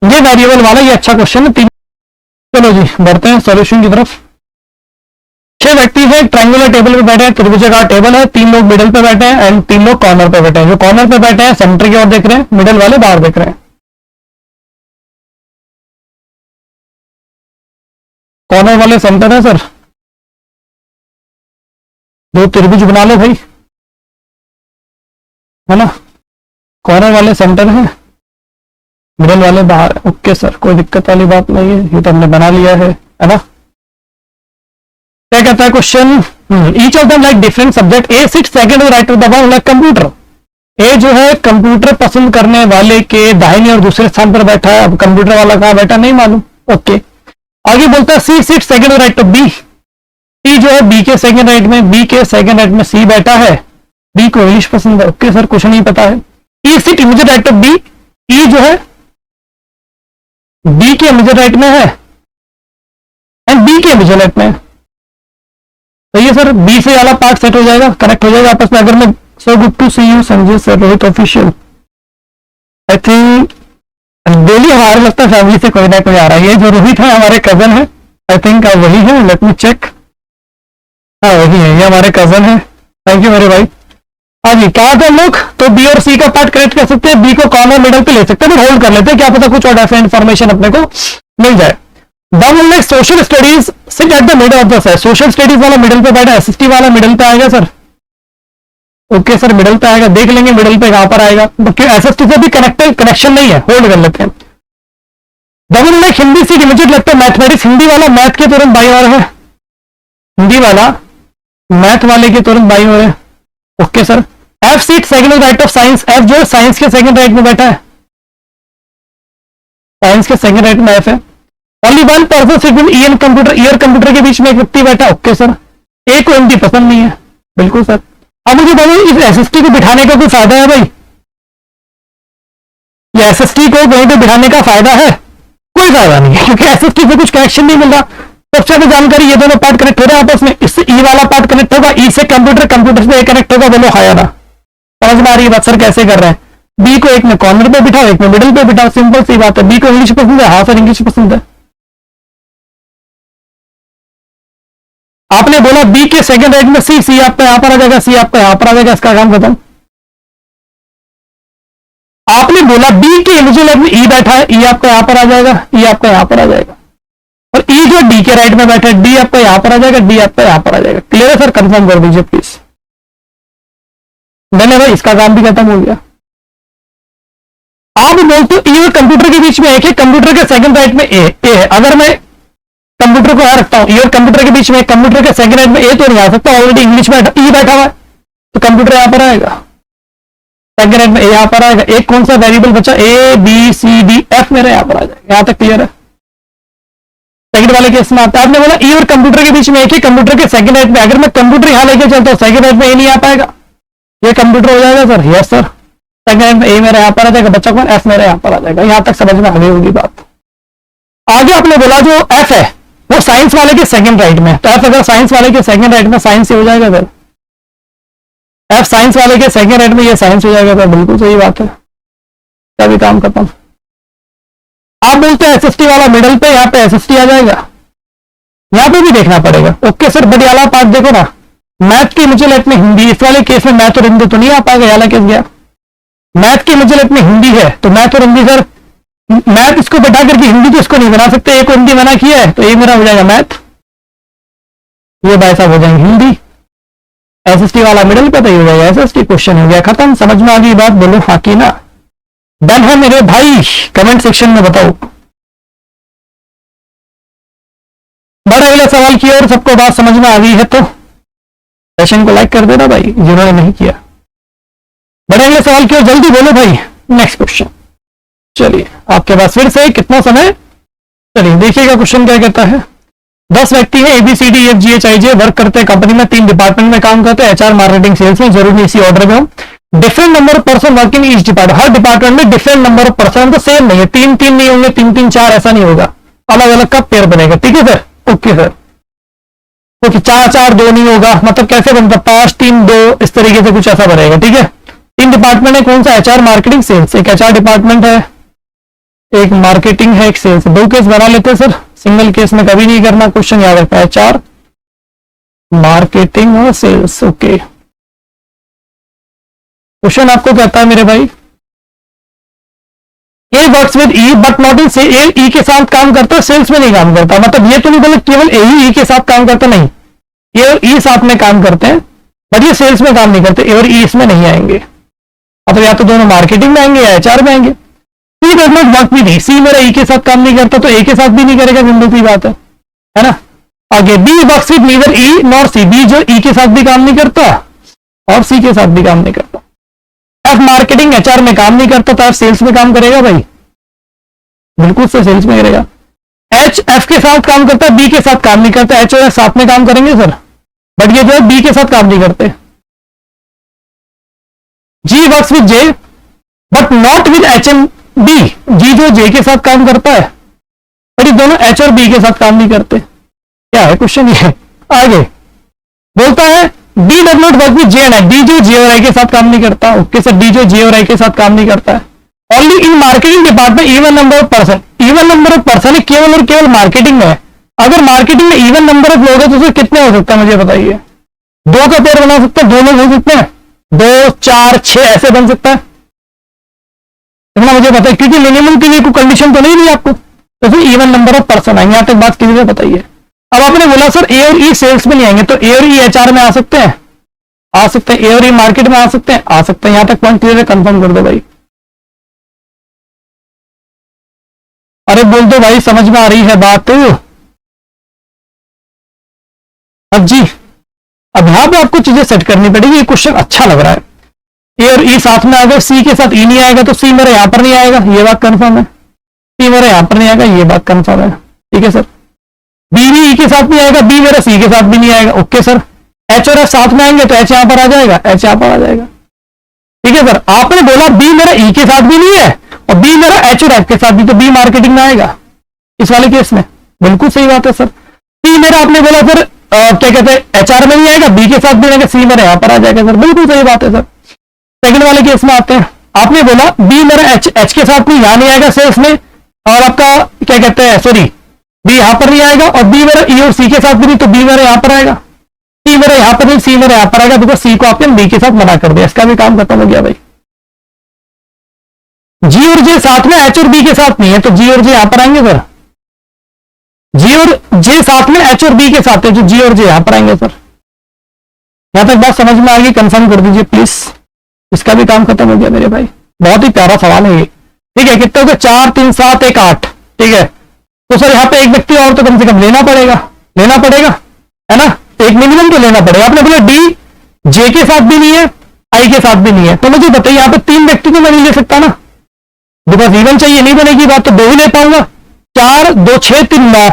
ये वेरिएबल वाला ये अच्छा क्वेश्चन है। 3, चलो जी बढ़ते हैं सॉल्यूशन की तरफ। 6 व्यक्ति हैं, ट्रायंगुलर टेबल पे बैठे हैं, त्रिभुजाकार टेबल है, 3 लोग मिडिल पे बैठे हैं एंड 3 लोग कॉर्नर पे बैठे हैं। जो कॉर्नर पे बैठे हैं सेंटर की ओर देख रहे हैं, मिडिल वाले बाहर देख रहे हैं। कॉर्नर वाले सेंटर है सर, 2 त्रिभुज बना लो भाई, है ना? कॉर्नर वाले सेंटर है, मिडिल वाले बाहर। ओके सर, कोई दिक्कत वाली बात नहीं है, ये तो हमने बना लिया है ना? क्या कहता है question? Each of them like different subject, A sit second और right of the one like computer. A जो है कंप्यूटर पसंद करने वाले के दाहिने और दूसरे स्थान पर बैठा है। अब कंप्यूटर वाला कहां बैठा नहीं मालूम। ओके, आगे बोलता है सी सिट सेकंड और राइट ऑफ बी। सी जो है बी के सेकंड राइट में, बी के सेकंड राइट में सी बैठा है। बी को इंग्लिश पसंद है। ओके सर, कुछ नहीं पता है। E sit immediate right of B, E जो है बी के इमीडिएट राइट में है एंड बी के इमीडिएट राइट में है। तो ये सर बी से वाला पार्ट सेट हो जाएगा, कनेक्ट हो जाएगा आपस में। अगर मैं so good to see you Sanjay sir, Rohit official. I think daily हमारे लगता है फैमिली से कोई ना कोई आ रहा है। ये जो रोहित है हमारे कजन है, आई थिंक वही है, लेट मी चेक। हाँ वही है, ये हमारे कजन है। थैंक यू मेरे भाई। हाँ जी, कहा था हम लोग तो बी और सी का पार्ट कनेक्ट कर सकते हैं, बी को कॉर्नर मिडल पे ले सकते हैं, फिर होल्ड कर लेते हैं, क्या पता कुछ और ऐसा इन्फॉर्मेशन अपने को मिल जाए। Down next social studies sit at the middle of the set. Social studies वाला मिडल पे बैठा है, एसएसटी वाला मिडल पे आएगा सर। ओके सर, मिडल पे आएगा, देख लेंगे मिडल पे कहां पर आएगा, एसएसटी से भी कनेक्शन नहीं है, होल्ड कर लेते हैं। Double next Hindi seat immediate लगता है मैथमेटिक्स, हिंदी वाला मैथ के तुरंत बाई और है, हिंदी वाला मैथ वाले के तुरंत बाई और है। Okay sir, F seat second right of science, F जो है साइंस के सेकंड राइट में बैठा है, साइंस के सेकंड राइट में एफ है। Only one person sit with E and computer, E और कंप्यूटर के बीच में एक व्यक्ति बैठा। ओके सर, ए को एमडी पसंद नहीं है, बिल्कुल सर। अब मुझे बताइए इस एसएसटी को बिठाने का कोई फायदा है भाई? ये एसएसटी को कहीं पे बिठाने का फायदा है? कोई फायदा नहीं है, क्योंकि एसएसटी से कुछ कनेक्शन नहीं मिल रहा। सबसे ज्यादा जानकारी ये दोनों पार्ट कनेक्ट हो रहे हैं आपस में। इससे ई वाला पार्ट कनेक्ट होगा, ई से कंप्यूटर, कंप्यूटर से ए कनेक्ट होगा, बोलो हाया ना। समझ में आ रही है बात सर कैसे कर रहे हैं? बी को एक में कॉर्नर पे बिठाओ, एक में मिडिल पे बिठाओ, सिंपल सी बात है। बी को इंग्लिश पसंद है, हाँ सर इंग्लिश पसंद है। आपने बोला बी के सेकंड राइट में सी, सी आपका यहां पर आ जाएगा, सी आपका यहां पर आ जाएगा, इसका काम खत्म। आपने बोला बी के इमीडिएट में ई बैठा है, ई आपका यहां पर आ जाएगा, ई आपका यहां पर आ जाएगा, और ई जो डी के राइट में बैठा है, डी आपका यहां पर आ जाएगा, डी आपका यहां पर आ जाएगा। क्लियर है सर? कंफर्म कर दीजिए प्लीज। मैंने भाई इसका काम भी खत्म हो गया। आप बोलते हो ई और कंप्यूटर के बीच में एक है, कंप्यूटर के सेकंड राइट में ए है। अगर मैं कंप्यूटर को यहां रखता हूं, ई और कंप्यूटर के बीच में, कंप्यूटर के सेकंड राइट में ए तो नहीं आ सकता, ऑलरेडी इंग्लिश में ई बैठा हुआ है, तो कंप्यूटर यहां पर आएगा, सेकंड राइट में ए यहां पर आएगा। एक कौन सा वेरिएबल बचा? A B C D F मेरा यहां पर आ जाएगा। यहां तक क्लियर है? सेकंड वाले केस में आता है, आपने बोला ई और कंप्यूटर के बीच में एक ही, कंप्यूटर के सेकंड राइट में, अगर मैं कंप्यूटर यहां लेके चलता हूं सेकंड राइट में ए नहीं आ पाएगा, ये कंप्यूटर हो जाएगा sir. Yes sir, second right में ए मेरा यहां पर आ जाएगा, बच्चा कौन? एफ मेरा यहां पर आ जाएगा। यहां तक समझ में आ गई होगी बात। आगे आपने बोला जो एफ है वो साइंस वाले के सेकंड राइट में, तो एफ अगर साइंस वाले के सेकंड राइट में साइंस से हो जाएगा फिर, एफ साइंस वाले के सेकंड राइट में ये साइंस हो जाएगा फिर, बिल्कुल सही बात है, क्या भी काम करता हूं। आप बोलते हैं एसएसटी वाला मिडल पे, यहाँ पे एसएसटी आ जाएगा, यहाँ पे भी देखना पड़ेगा। ओके सर, बट वाला पार्ट देखो ना, मैथ की मुझे लेट में हिंदी, इस वाले केस में मैथ और हिंदी तो नहीं आ पाएगा, वाला केस गया। मैथ की मुझे लेट में हिंदी है तो मैथ और हिंदी सर, मैथ इसको बैठा करके हिंदी तो इसको नहीं बना सकते, एक हिंदी बना किया है तो ये मेरा हो जाएगा मैथ, ये भाई साहब हो जाएंगे हिंदी। एसएसटी वाला मिडल पे तो ये हो जाएगा एसएसटी, क्वेश्चन हो गया खत्म। समझ में आ गई बात, बोलो हाँ की ना, डन है मेरे भाई, कमेंट सेक्शन में बताओ। बड़ा अगला सवाल की और सबको बात समझ में आ गई है तो सेशन को लाइक कर देना भाई जिन्होंने नहीं किया। बड़े अगले सवाल की ओर जल्दी बोलो भाई, नेक्स्ट क्वेश्चन। चलिए आपके पास फिर से कितना समय, चलिए देखिएगा क्वेश्चन क्या कहता है। 10 व्यक्ति है ABCDEFGHIJ, वर्क करते हैं कंपनी में, 3 डिपार्टमेंट में काम करते हैं, HR मार्केटिंग सेल्स में, जरूरी इसी ऑर्डर में हो। Different number of person working each department, her department में डिफरेंट नंबर ऑफ पर्सन, तो सेम नहीं है, 3-3 नहीं होंगे, 3-3 4 ऐसा नहीं होगा, अलग अलग का पेयर बनेगा। ठीक है सर, ओके सर, ओके 4-4 2 नहीं होगा, मतलब कैसे बनता 5-3-2 इस तरीके से कुछ ऐसा बनेगा। ठीक है, 3 डिपार्टमेंट है, कौन सा, HR मार्केटिंग सेल्स, एक HR डिपार्टमेंट है, एक मार्केटिंग है, एक सेल्स। 2 केस बना लेते हैं सर, सिंगल केस में कभी नहीं करना, क्वेश्चन याद रखना है, HR मार्केटिंग और सेल्स। ओके, क्वेश्चन आपको कहता है मेरे भाई, A works with E but not इन से, ए ई के साथ काम करता है, सेल्स में नहीं काम करता, मतलब ये तो नहीं बोले केवल ए ही ई के साथ काम करता, नहीं, ए और ई साथ में काम करते हैं बट ये सेल्स में काम नहीं करते, ए और ई इसमें नहीं आएंगे, मतलब या तो दोनों मार्केटिंग में आएंगे या HR में आएंगे। सी डज नॉट वर्क विद ई, सी मेरा ई के साथ काम नहीं करता तो ए के साथ भी नहीं करेगा, बिल्कुल सी बात है ना। आगे B works with neither E nor C, B जो ई के साथ भी काम नहीं करता और सी के साथ भी काम नहीं करता। एफ मार्केटिंग HR में काम नहीं करता तो एफ सेल्स में काम करेगा भाई, बिल्कुल से सेल्स में करेगा। एच एफ के साथ काम करता है, बी के साथ काम नहीं करता, एच और एफ साथ में काम करेंगे सर, बट ये जो है बी के साथ काम नहीं करते। G works with J but not with H and B, G जो जे के साथ काम करता है बट ये दोनों एच और बी के साथ काम नहीं करते। क्या है क्वेश्चन, ये आगे बोलता है D does not work with J and I, D जो जे और आई के साथ काम नहीं करता। ओके सर, डी जो जे और आई के साथ काम नहीं करता है। Only in marketing department even number of person, even number of person केवल और केवल मार्केटिंग में है। अगर मार्केटिंग में इवन नंबर ऑफ लोग है तो उसमें कितने हो सकता है मुझे बताइए, 2 का पेयर बना सकते हैं, 2 लोग हो सकते हैं, 2 4 6 ऐसे बन सकता है, इतना मुझे पता है, क्योंकि मिनिमम के लिए कोई कंडीशन तो नहीं दी आपको, तो फिर इवन नंबर ऑफ पर्सन आएंगे। यहां तक बात क्लियर बताइए। अब आपने बोला सर ए और ई सेल्स में नहीं आएंगे, तो ए और ई HR में आ सकते हैं, आ सकते हैं, ए और ई मार्केट में आ सकते हैं, आ सकते हैं। यहां तक पॉइंट क्लियर है, कंफर्म कर दो भाई। अरे बोल दो भाई, समझ में आ रही है बात। अब जी, अब यहां पे आपको चीजें सेट करनी पड़ेगी। ये क्वेश्चन अच्छा लग रहा है, ए और ई साथ में, अगर सी के साथ ई नहीं आएगा तो सी मेरे यहां पर नहीं आएगा, ये बात कंफर्म है। सी मेरे यहां पर नहीं आएगा, ये बात कंफर्म है। ठीक है सर, बी भी ई के साथ नहीं आएगा, बी मेरा सी के साथ भी नहीं आएगा। ओके सर, एच और एफ साथ में आएंगे तो एच यहां पर आ जाएगा, एच यहां पर आ जाएगा। ठीक है सर, आपने बोला बी मेरा ई के साथ भी नहीं है और बी मेरा एच और एफ के साथ भी, तो बी मार्केटिंग में आएगा इस वाले केस में, बिल्कुल सही बात है सर। सी मेरा आपने बोला सर क्या कहते हैं HR में नहीं आएगा, बी के साथ भी आएगा, सी मेरा यहां पर आ जाएगा सर, बिल्कुल सही बात है सर। सेकंड वाले केस में आते हैं, आपने बोला बी मेरा एच के साथ भी यहां नहीं आएगा सेल्स में, और आपका क्या कहते हैं सॉरी बी यहां पर नहीं आएगा, और बी मेरा ई और सी के साथ भी नहीं, तो बी मेरा यहां पर आएगा, सी मेरा यहां पर नहीं, सी मेरा यहां पर आएगा, बिकॉज सी को आपने बी के साथ मना कर दिया, इसका भी काम खत्म हो गया भाई। जी और जे साथ में, एच और बी के साथ नहीं है, तो जी और जे यहां पर आएंगे सर, जी और जे साथ में, एच और बी के साथ है, जो जी और जे यहां पर आएंगे सर। यहां तक बात समझ में आ गई, कंफर्म कर दीजिए प्लीज, इसका भी काम खत्म हो गया मेरे भाई। बहुत ही प्यारा सवाल है ये। ठीक है, कितने हो गए, 4 3 7 1 8। ठीक है, तो सर यहाँ पे एक व्यक्ति और तो कम से कम लेना पड़ेगा है ना, एक मिनिमम तो लेना पड़ेगा। आपने बोला डी जे के साथ भी नहीं है, आई के साथ भी नहीं है, तो मुझे बताइए यहाँ पे 3 व्यक्ति तो मैं नहीं ले सकता ना, बिकॉज इवन चाहिए, नहीं बनेगी बात, तो 2 ही ले पाऊंगा। 4 2 6 3 9,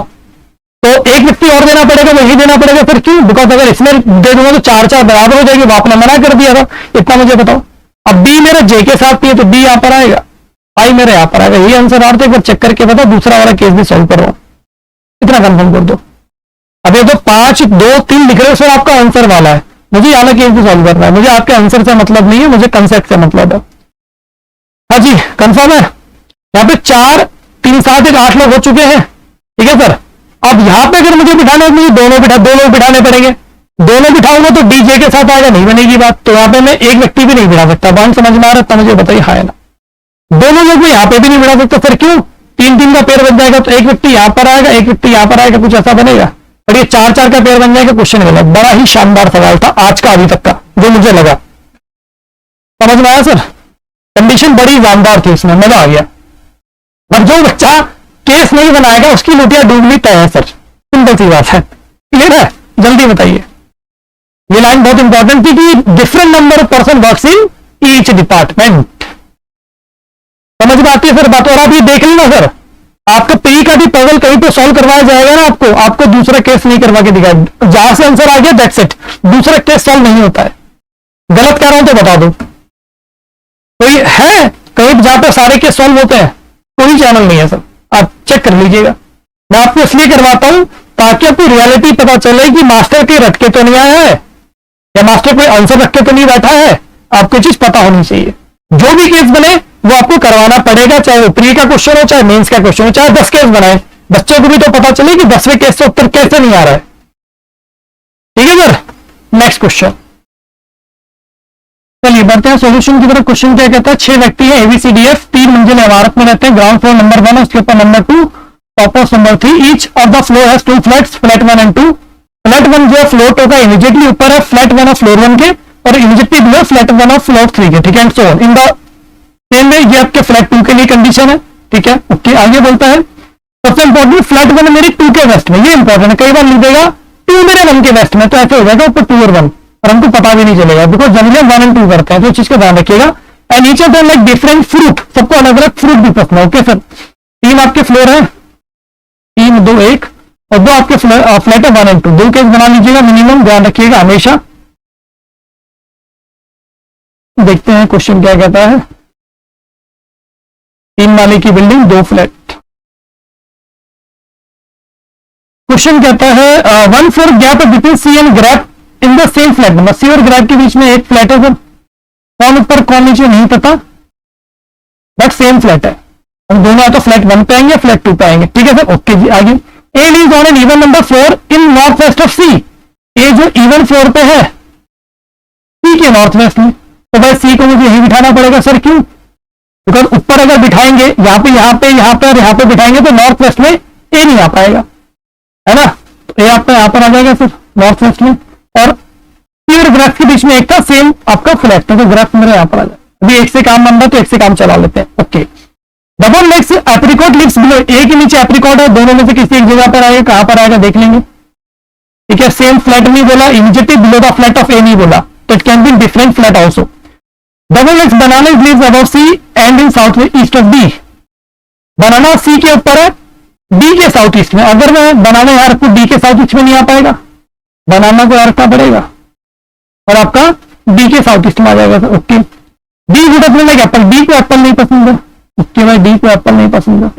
तो एक व्यक्ति और देना पड़ेगा, वही देना पड़ेगा। फिर क्यों, बिकॉज अगर इसमें दे दूंगा तो 4 4 बराबर हो जाएगी, वो आपने मना कर दिया था, इतना मुझे बताओ। अब बी मेरा जे के साथ भी है तो बी यहां पर आएगा, आई मेरे यहां पर आएगा, यही आंसर। और तो एक बार चेक करके बताओ, दूसरा वाला केस भी सॉल्व करो, इतना कंफर्म कर दो। अब ये तो 5 2 3 लिख रहे हो सर, आपका आंसर वाला है, मुझे अलग केस भी सॉल्व करना है, मुझे आपके आंसर से मतलब नहीं है, मुझे कंसेप्ट से मतलब है। हाँ जी कंफर्म है। यहाँ पे 4 3 7 1 8 लोग हो चुके हैं, ठीक है सर। अब यहाँ पे अगर मुझे बिठाना है, मुझे दो लोग बिठाने पड़ेंगे, दोनों बिठाऊंगा तो डीजे के साथ आएगा, नहीं बनेगी बात, तो यहाँ पे मैं एक व्यक्ति भी नहीं बिठा सकता। पॉइंट समझ में आ रहा था, मुझे बताइए हाँ है ना। दोनों लोग मैं यहाँ पे भी नहीं बिठा सकता सर, क्यों? 3 3 का पेयर बन जाएगा, तो एक व्यक्ति यहाँ पर आएगा, एक व्यक्ति यहाँ पर आएगा, कुछ ऐसा बनेगा। और ये 4 4 का पेयर बन जाएगा, क्वेश्चन गलत। बड़ा ही शानदार सवाल था आज का, अभी तक का जो मुझे लगा। समझ में आया सर? कंडीशन बड़ी जानदार थी इसमें, मजा आ गया। और जो बच्चा केस नहीं बनाएगा उसकी लुटिया डूबनी तय है सर, सिंपल सी बात है। क्लियर है? जल्दी बताइए। ये लाइन बहुत इंपॉर्टेंट थी कि different number of person works in each department. समझ में आती है सर बात? और आप ये देख लेना सर, आपका प्री का भी पजल कहीं पे सॉल्व करवाया जाएगा ना, आपको दूसरा केस नहीं करवा के दिखाया, जहां से आंसर आ गया दैट्स इट, दूसरा केस सॉल्व नहीं होता है। गलत कह रहा हूं तो बता दो, कोई है कहीं जहां पे सारे केस सॉल्व होते हैं? कोई चैनल नहीं है सर, आप चेक कर लीजिएगा। मैं आपको इसलिए करवाता हूं ताकि आपको रियलिटी पता चले कि मास्टर के रटके तो नहीं आया है, या मास्टर कोई आंसर रख के तो नहीं बैठा है। आपको चीज पता होनी चाहिए, जो भी केस बने वो आपको करवाना पड़ेगा, चाहे वो प्री का क्वेश्चन हो, चाहे मेंस का क्वेश्चन हो, चाहे 10 केस बनाए, बच्चों को भी तो पता चले कि 10वें केस से उत्तर कैसे नहीं आ रहा है। ठीक है सर, नेक्स्ट क्वेश्चन। चलिए बढ़ते हैं सॉल्यूशन की तरफ। क्वेश्चन क्या कहता है? 6 व्यक्ति है ABCDF, 3 मंजिल इमारत में रहते हैं, ग्राउंड फ्लोर नंबर 1, उसके ऊपर number 2, top house number 3, each of the floor has 2 flats, flat 1 and 2। Flat 1 जो है फ्लोर 2 का इमीडिएटली ऊपर है, फ्लैट 1 ऑफ फ्लोर 1 के, और immediately below flat 1 of floor 3 के, ठीक है। And so on in the same way, ये आपके फ्लैट 2 के लिए कंडीशन है, ठीक है। ओके, आगे बोलता है सबसे इंपॉर्टेंट, फ्लैट 1 मेरे 2 के वेस्ट में, ये इंपॉर्टेंट है, कई बार लिख देगा 2 मेरे 1 के वेस्ट में, तो ऐसे हो जाएगा ऊपर 2 और 1, और हमको पता भी नहीं चलेगा, बिकॉज जनरली 1 एंड 2 करते हैं, तो इस चीज का ध्यान रखिएगा। And each of them like different fruit, सबको अलग अलग फ्रूट भी पसंद है। ओके सर, 3 आपके फ्लोर है, 3 2 1, और 2 आपके फ्लैट है 1 एंड 2, 2 केस बना लीजिएगा मिनिमम, ध्यान रखिएगा हमेशा। देखते हैं क्वेश्चन क्या कहता है। 3 माले की बिल्डिंग, 2 फ्लैट। क्वेश्चन कहता है 1 floor gap between C and grape in the same flat number. C और ग्रैप के बीच में एक फ्लैट है सर, कौन ऊपर कौन नीचे नहीं पता, बट सेम फ्लैट है, हम दोनों या तो फ्लैट 1 पे आएंगे, फ्लैट 2 पे आएंगे, ठीक है सर। ओके जी, आगे। A lies on an even number floor in north west of C. A जो इवन फ्लोर पे है सी के नॉर्थ वेस्ट में, तो भाई सी को मुझे यही बिठाना पड़ेगा सर, क्यों? बिकॉज ऊपर अगर बिठाएंगे यहाँ पे और यहाँ पे बिठाएंगे तो नॉर्थ वेस्ट में ए नहीं आ पाएगा, है ना। तो ए आपका यहाँ पर आ जाएगा सर नॉर्थ वेस्ट में, और सी और ग्राफ के बीच में एक था सेम आपका फ्लैट, तो ग्राफ मेरा यहाँ पर आ जाएगा। अभी एक से काम बन रहा तो एक से काम चला लेते हैं। Okay, double next apricot lives below, A के नीचे एप्रिकॉट है, दोनों में से किसी एक जगह पर आएगा, कहां पर आएगा देख लेंगे, ठीक है। सेम फ्लैट नहीं बोला, immediately below the flat of A नहीं बोला, तो it can be different flat also. Double next banana lives above C and in south east of D. Banana C के ऊपर है, डी के साउथ ईस्ट में, अगर मैं बनाना यार को डी के साउथ ईस्ट में नहीं आ पाएगा, बनाना को रखना पड़ेगा, और आपका डी के साउथ ईस्ट में आ जाएगा sir. Okay, D would have been like apple, D को एप्पल नहीं पसंद है, ओके भाई डी को एप्पल नहीं पसंद है।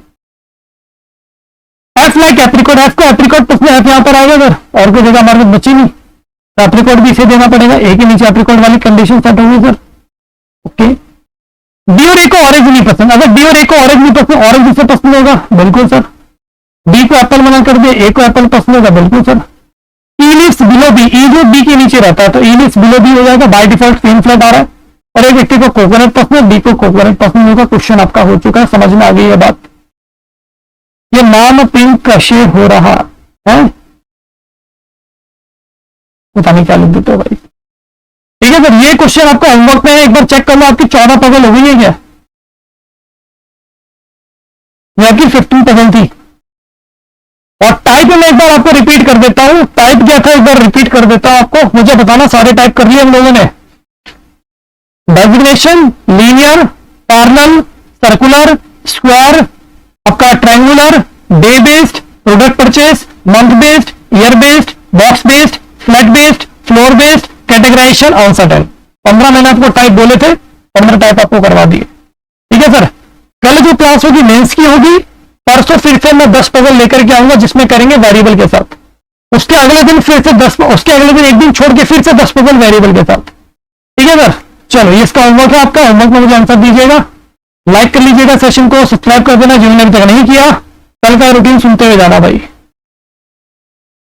एफ लाइक एप्रिकॉट, एफ को एप्रिकॉट पसंद है, एफ यहाँ पर आएगा सर, और कोई जगह हमारे पास बची नहीं, तो एप्रिकॉट भी इसे देना पड़ेगा, ए के नीचे एप्रिकॉट वाली कंडीशन सेट होगी सर। ओके, डी और ए को ऑरेंज नहीं पसंद, अगर डी और ए को ऑरेंज नहीं पसंद, ऑरेंज इसे पसंद होगा, बिल्कुल सर। डी को एप्पल मना कर दिया, ए को एप्पल पसंद होगा, बिल्कुल सर। ई लिव्स बिलो बी, ई जो बी के नीचे रहता है, तो ई लिव्स बिलो बी हो जाएगा, बाय डिफॉल्ट सेम फ्लैट आ रहा है। और एक व्यक्ति को कोकोनट पसंद है, बी को कोकोनट पसंद होगा। क्वेश्चन आपका हो चुका है, समझ में आ गई है बात। ये नाम पिंक कैसे हो रहा है, पता नहीं क्या लिख देते हो भाई। ठीक है सर, ये क्वेश्चन आपको होमवर्क में एक बार चेक कर लो, आपकी 14 पजल हो गई है क्या? ये आपकी 15 पजल थी। और टाइप में एक बार आपको रिपीट कर देता हूं, टाइप क्या था एक बार रिपीट कर देता हूं आपको, मुझे बताना सारे टाइप कर लिए हम लोगों ने। Designation, linear, parallel, circular, square, आपका triangular, day based, product purchase, month based, year based, box based, flat based, floor based, categorization, uncertain. 15 मैंने आपको टाइप बोले थे, 15 टाइप आपको करवा दिए। ठीक है सर, कल जो क्लास होगी मेंस की होगी, परसों फिर से मैं 10 पजल लेकर के आऊंगा जिसमें करेंगे वेरिएबल के साथ। उसके अगले दिन फिर से 10, उसके अगले दिन एक दिन छोड़ के फिर से 10 पजल वेरिएबल के साथ। ठीक है सर, चलो ये इसका होमवर्क है आपका। होमवर्क में मुझे आंसर दीजिएगा, लाइक कर लीजिएगा सेशन को, सब्सक्राइब कर देना जिन्होंने अभी तक नहीं किया। कल का रूटीन सुनते हुए जाना भाई।